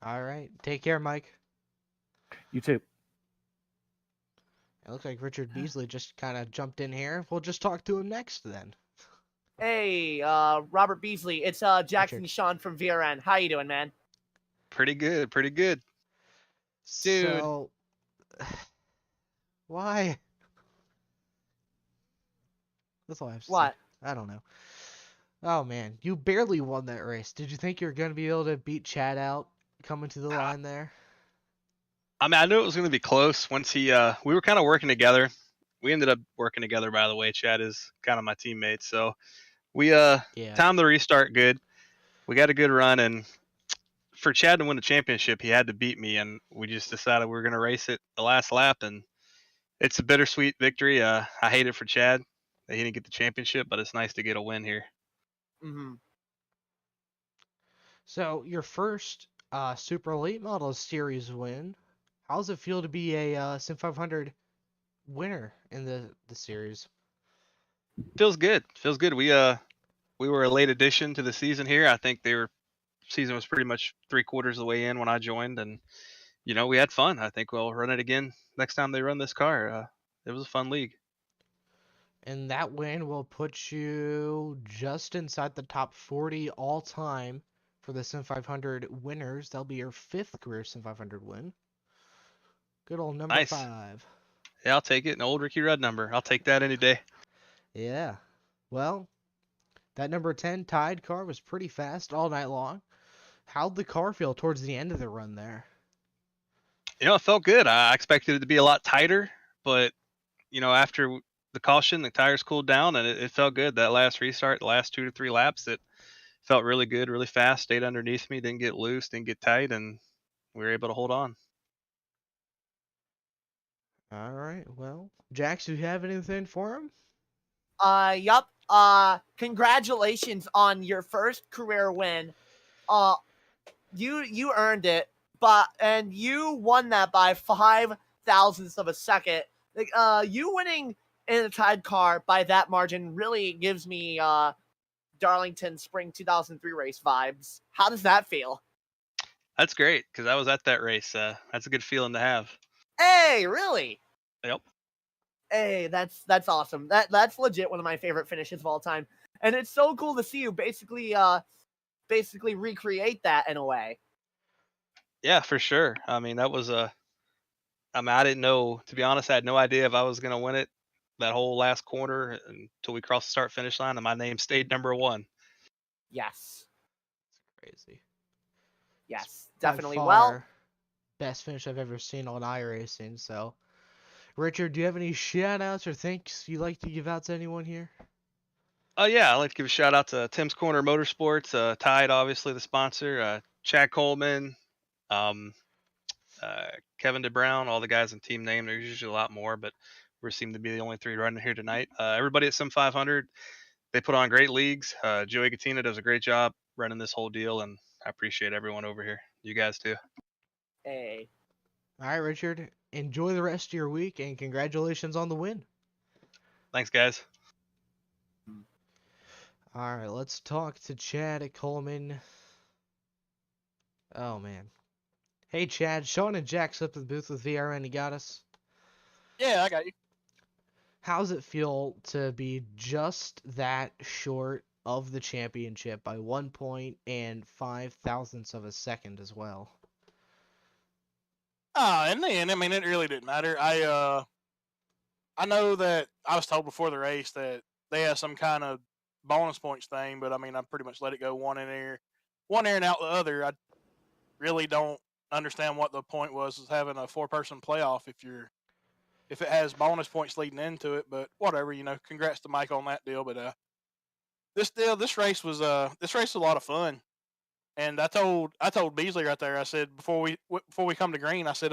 Speaker 2: All right. Take care, Mike.
Speaker 4: You too.
Speaker 2: It looks like Richard Beasley just kind of jumped in here. We'll just talk to him next then.
Speaker 1: Hey, Robert Beasley. It's Jackson
Speaker 2: Richard.
Speaker 1: Sean from VRN. How you doing, man?
Speaker 8: Pretty good, pretty good.
Speaker 1: Dude.
Speaker 2: So, why? That's all I have to say.
Speaker 1: What?
Speaker 2: I don't know. Oh man, you barely won that race. Did you think you were gonna be able to beat Chad out coming to the line there?
Speaker 8: I mean, I knew it was going to be close once we were kind of working together. We ended up working together, by the way. Chad is kind of my teammate. So we
Speaker 2: Yeah.
Speaker 8: timed the restart good. We got a good run, and for Chad to win the championship, he had to beat me, and we just decided we were going to race it the last lap, and it's a bittersweet victory. I hate it for Chad that he didn't get the championship, but it's nice to get a win here.
Speaker 1: Mm-hmm.
Speaker 2: So your first Super Late Model Series win. How does it feel to be a Sim500 winner in the series?
Speaker 8: Feels good. Feels good. We were a late addition to the season here. I think season was pretty much 3/4 of the way in when I joined, and we had fun. I think we'll run it again next time they run this car. It was a fun league.
Speaker 2: And that win will put you just inside the top 40 all time for the Sim500 winners. That'll be your 5th career Sim500 win. Good old number
Speaker 8: Nice.
Speaker 2: 5.
Speaker 8: Yeah, I'll take it. An old Ricky Rudd number. I'll take that any day.
Speaker 2: Yeah. Well, that number 10 tied car was pretty fast all night long. How'd the car feel towards the end of the run there?
Speaker 8: It felt good. I expected it to be a lot tighter, but after the caution, the tires cooled down, and it felt good. That last restart, the last 2 to 3 laps, it felt really good, really fast. Stayed underneath me, didn't get loose, didn't get tight, and we were able to hold on.
Speaker 2: All right. Well, Jax, do you have anything for him?
Speaker 1: Yup. Congratulations on your first career win. You earned it, and you won that by 5 thousandths of a second. Like, you winning in a tied car by that margin really gives me Darlington Spring 2003 race vibes. How does that feel?
Speaker 8: That's great because I was at that race. That's a good feeling to have.
Speaker 1: Hey, really?
Speaker 8: Yep.
Speaker 1: Hey, that's awesome. That's legit one of my favorite finishes of all time, and it's so cool to see you basically recreate that in a way.
Speaker 8: Yeah, for sure. I mean, that was I didn't know. To be honest, I had no idea if I was gonna win it that whole last corner until we crossed the start finish line, and my name stayed number 1.
Speaker 1: Yes,
Speaker 2: Crazy.
Speaker 1: yes,
Speaker 2: By
Speaker 1: definitely. Well,
Speaker 2: far, best finish I've ever seen on iRacing. So, Richard, do you have any shout outs or thanks you'd like to give out to anyone here?
Speaker 8: Oh yeah, I'd like to give a shout out to Tim's Corner Motorsports, Tide, obviously the sponsor, Chad Coleman, um, Kevin DeBrown, all the guys in team name. There's usually a lot more, but we seem to be the only 3 running here tonight. Everybody at Sim500, they put on great leagues. Joey Katina does a great job running this whole deal, and I appreciate everyone over here. You guys too.
Speaker 1: hey,
Speaker 2: All right, Richard. Enjoy the rest of your week and congratulations on the win.
Speaker 8: Thanks, guys.
Speaker 2: All right, let's talk to Chad Coleman. Oh, man. Hey, Chad. Sean and Jack's up in the booth with VRN. You got us?
Speaker 9: Yeah, I got you.
Speaker 2: How's it feel to be just that short of the championship by 1 point and 5 thousandths of a second as well?
Speaker 9: In the end, I mean, it really didn't matter. I know that I was told before the race that they have some kind of bonus points thing, but I mean, I pretty much let it go one in and out the other. I really don't understand what the point was of having a 4-person playoff if it has bonus points leading into it. But whatever, congrats to Mike on that deal. But this race was a lot of fun. And I told Beasley right there. I said before we come to green, I said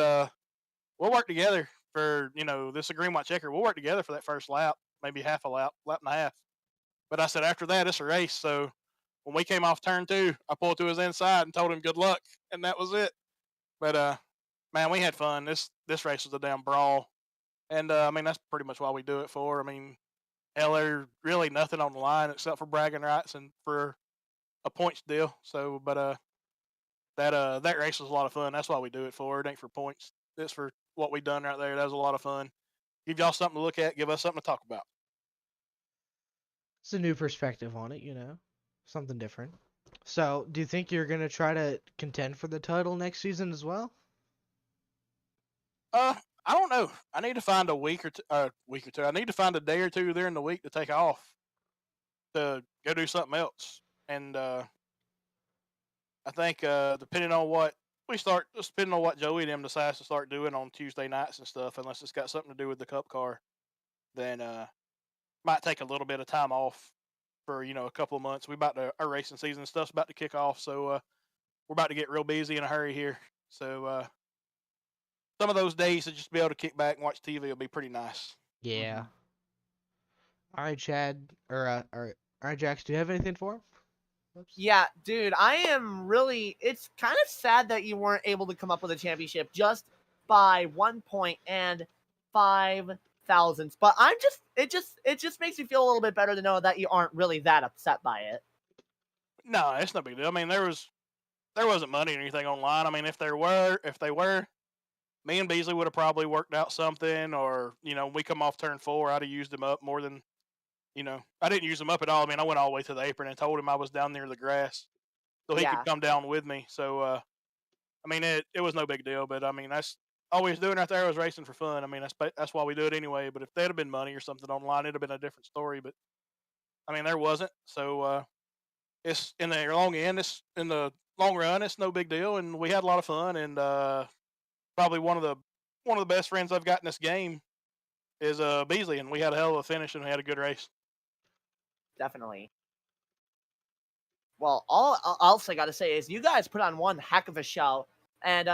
Speaker 9: we'll work together for this a green white checker. We'll work together for that first lap, maybe half a lap, lap and a half. But I said after that it's a race. So when we came off turn 2, I pulled to his inside and told him good luck, and that was it. But man, we had fun. This race was a damn brawl, and I mean that's pretty much why we do it for. I mean, hell, there's really nothing on the line except for bragging rights and for a points deal. So, but that race was a lot of fun. That's why we do it for. It ain't for points. It's for what we done right there. That was a lot of fun. Give y'all something to look at. Give us something to talk about.
Speaker 2: It's a new perspective on it, something different. So, do you think you're gonna try to contend for the title next season as well?
Speaker 9: I don't know. I need to find a week or two. I need to find a day or two during the week to take off to go do something else. And I think depending on what depending on what Joey and them decides to start doing on Tuesday nights and stuff, unless it's got something to do with the Cup car, then might take a little bit of time off for a couple of months. Our racing season and stuff's about to kick off, so we're about to get real busy in a hurry here. So some of those days to just be able to kick back and watch TV will be pretty nice.
Speaker 2: Yeah. All right, Chad, all right, Jax, do you have anything for him? Oops.
Speaker 1: Yeah, dude, I am really. It's kind of sad that you weren't able to come up with a championship just by 1 point and 5 thousandths. But it just makes me feel a little bit better to know that you aren't really that upset by it.
Speaker 9: No, it's no big deal. I mean, there wasn't money or anything online. I mean, if they were, me and Beasley would have probably worked out something, or we come off turn 4, I'd have used them up more than. I didn't use them up at all. I mean, I went all the way to the apron and told him I was down near the grass, so he could come down with me. So, I mean, it was no big deal. But I mean, that's all we was doing right there was racing for fun. I mean, that's why we do it anyway. But if there'd have been money or something online, it'd have been a different story. But I mean, there wasn't. So it's in the long run, it's no big deal, and we had a lot of fun. And probably one of the best friends I've got in this game is Beasley, and we had a hell of a finish and we had a good race.
Speaker 1: Definitely. Well, all else I gotta say is you guys put on one heck of a show, and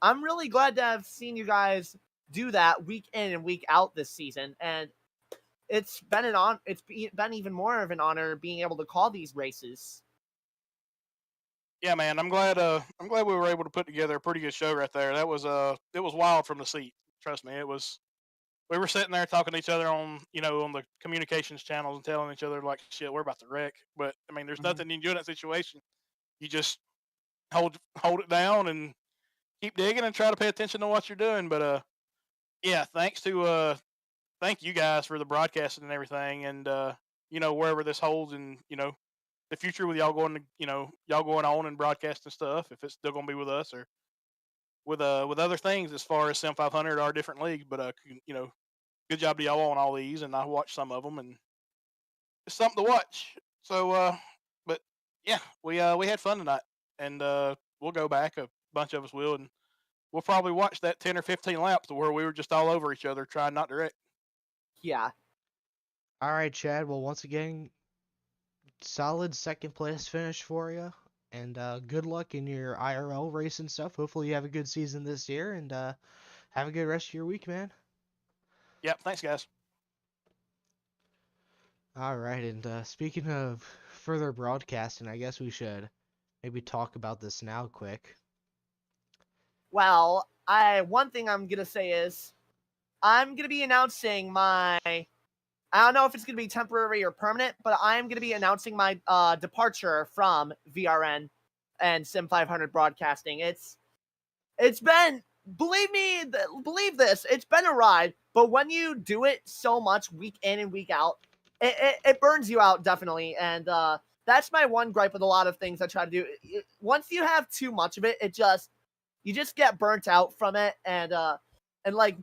Speaker 1: I'm really glad to have seen you guys do that week in and week out this season. And it's been it's been even more of an honor being able to call these races.
Speaker 9: Yeah, man, I'm glad we were able to put together a pretty good show right there. That was it was wild from the seat. Trust me, it was. We were sitting there talking to each other on on the communications channels and telling each other like, shit, we're about to wreck. But I mean, there's nothing you can do in that situation. You just hold it down and keep digging and try to pay attention to what you're doing. But yeah, thank you guys for the broadcasting and everything, and wherever this holds, and the future with y'all going to y'all going on and broadcasting stuff, if it's still going to be with us or with other things as far as Sim500 or different leagues. But good job to y'all on all these, and I watched some of them, and it's something to watch. So but yeah, we had fun tonight, and we'll go back. A bunch of us will, and we'll probably watch that 10 or 15 laps where we were just all over each other trying not to wreck.
Speaker 1: Yeah.
Speaker 2: All right, Chad. Well, once again, solid second place finish for you, and good luck in your IRL race and stuff. Hopefully, you have a good season this year, and have a good rest of your week, man.
Speaker 9: Yep. Thanks, guys.
Speaker 2: All right, and speaking of further broadcasting, I guess we should maybe talk about this now, quick.
Speaker 1: Well, one thing I'm gonna say is I'm gonna be announcing my. I don't know if it's gonna be temporary or permanent, but I'm gonna be announcing my departure from VRN and Sim500 broadcasting. It's been, believe this, it's been a ride, but when you do it so much week in and week out, it burns you out, definitely. And that's my one gripe with a lot of things I try to do. Once you have too much of it, you just get burnt out from it, and like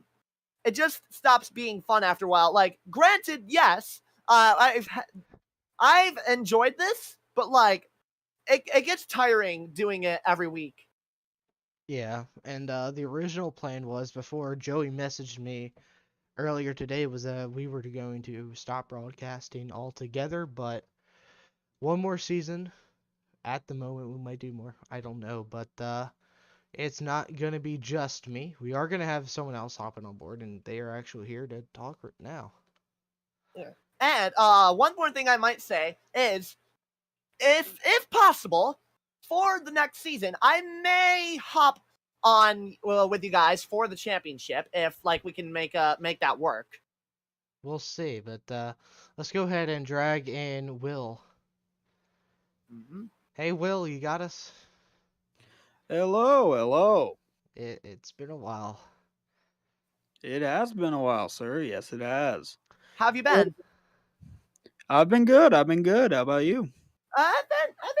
Speaker 1: it just stops being fun after a while. Like, granted, yes, I've enjoyed this, but like it gets tiring doing it every week.
Speaker 2: Yeah, and the original plan was, before Joey messaged me earlier today, was that we were going to stop broadcasting altogether, but one more season. At the moment, we might do more. I don't know, but it's not gonna be just me. We are gonna have someone else hopping on board, and they are actually here to talk right now.
Speaker 1: Yeah. And one more thing I might say is, if possible, for the next season, I may hop on with you guys for the championship if like we can make that work.
Speaker 2: We'll see, but let's go ahead and drag in Will.
Speaker 1: Mm-hmm.
Speaker 2: Hey, Will, you got us?
Speaker 10: Hello, hello.
Speaker 2: It's been a while.
Speaker 10: It has been a while, sir. Yes, it has.
Speaker 1: How have you been?
Speaker 10: I've been good. I've been good. How about you?
Speaker 1: I've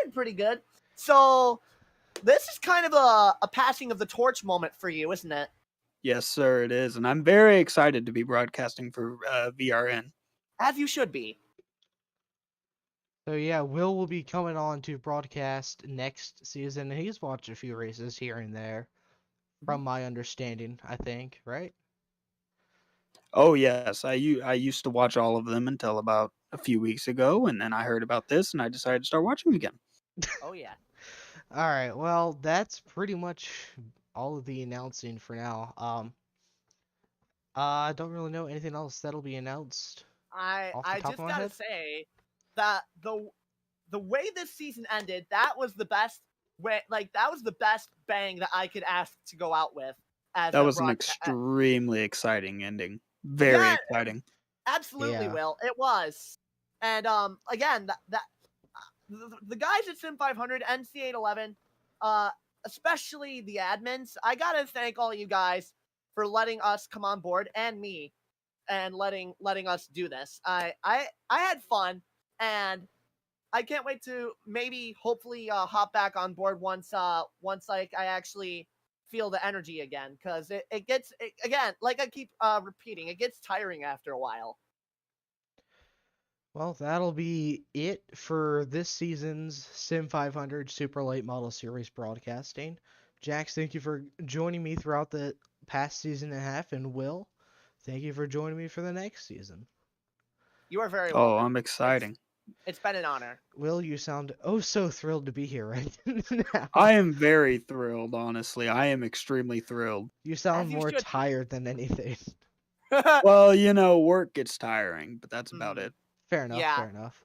Speaker 1: been pretty good. So this is kind of a passing of the torch moment for you, isn't it?
Speaker 10: Yes, sir, it is. And I'm very excited to be broadcasting for VRN.
Speaker 1: As you should be.
Speaker 2: So yeah, Will be coming on to broadcast next season. He's watched a few races here and there, from my understanding, I think, right?
Speaker 10: Oh, yes. I used to watch all of them until about a few weeks ago, and then I heard about this, and I decided to start watching again.
Speaker 1: Oh yeah.
Speaker 2: All right, well, that's pretty much all of the announcing for now. I don't really know anything else that'll be announced off the
Speaker 1: I
Speaker 2: top of
Speaker 1: just
Speaker 2: my
Speaker 1: gotta
Speaker 2: head.
Speaker 1: say that the way this season ended, that was the best way. Like that was the best bang that I could ask to go out with as
Speaker 10: That
Speaker 1: a
Speaker 10: was an
Speaker 1: broadcast.
Speaker 10: extremely exciting ending. Very
Speaker 1: Yeah,
Speaker 10: exciting.
Speaker 1: absolutely,
Speaker 2: Yeah.
Speaker 1: Will. It was. And again, the guys at Sim500, NC811, especially the admins, I gotta thank all you guys for letting us come on board and me and letting us do this. I had fun, and I can't wait to maybe hopefully hop back on board once like I actually feel the energy again, because it gets again, like I keep repeating, it gets tiring after a while.
Speaker 2: Well, that'll be it for this season's Sim 500 Super Late Model Series broadcasting. Jax, thank you for joining me throughout the past season and a half, and Will, thank you for joining me for the next season.
Speaker 1: You are very
Speaker 10: Oh,
Speaker 1: welcome.
Speaker 10: I'm exciting.
Speaker 1: It's been an honor.
Speaker 2: Will, you sound oh so thrilled to be here right now.
Speaker 10: I am very thrilled, honestly. I am extremely thrilled.
Speaker 2: You sound
Speaker 1: As you
Speaker 2: more
Speaker 1: should be.
Speaker 2: tired than anything.
Speaker 10: Well, work gets tiring, but that's about it.
Speaker 2: Fair enough,
Speaker 1: Yeah.
Speaker 2: fair enough.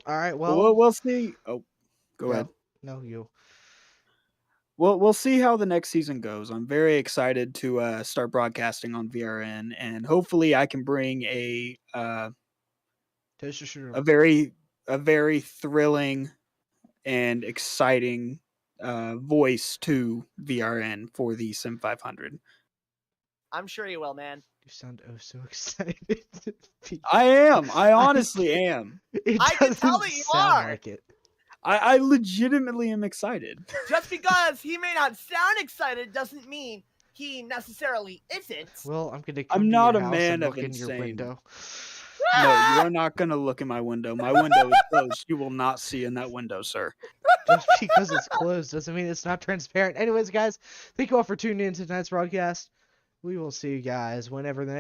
Speaker 2: All right,
Speaker 10: Well,
Speaker 2: well,
Speaker 10: we'll see. Oh, go ahead.
Speaker 2: No, you.
Speaker 10: We'll see how the next season goes. I'm very excited to start broadcasting on VRN, and hopefully, I can bring a very thrilling and exciting voice to VRN for the Sim 500.
Speaker 1: I'm sure you will, man.
Speaker 2: You sound oh so excited.
Speaker 10: I am. I honestly am.
Speaker 1: I can tell that you
Speaker 2: sound
Speaker 1: are.
Speaker 2: like it.
Speaker 10: I legitimately am excited.
Speaker 1: Just because he may not sound excited doesn't mean he necessarily isn't.
Speaker 2: Well, I'm gonna come
Speaker 10: I'm
Speaker 2: to
Speaker 10: not
Speaker 2: your
Speaker 10: a
Speaker 2: house
Speaker 10: man
Speaker 2: and
Speaker 10: of
Speaker 2: look in your
Speaker 10: insane.
Speaker 2: window.
Speaker 10: No, you are not going to look in my window. My window is closed. You will not see in that window, sir.
Speaker 2: Just because it's closed doesn't mean it's not transparent. Anyways, guys, thank you all for tuning in to tonight's broadcast. We will see you guys whenever the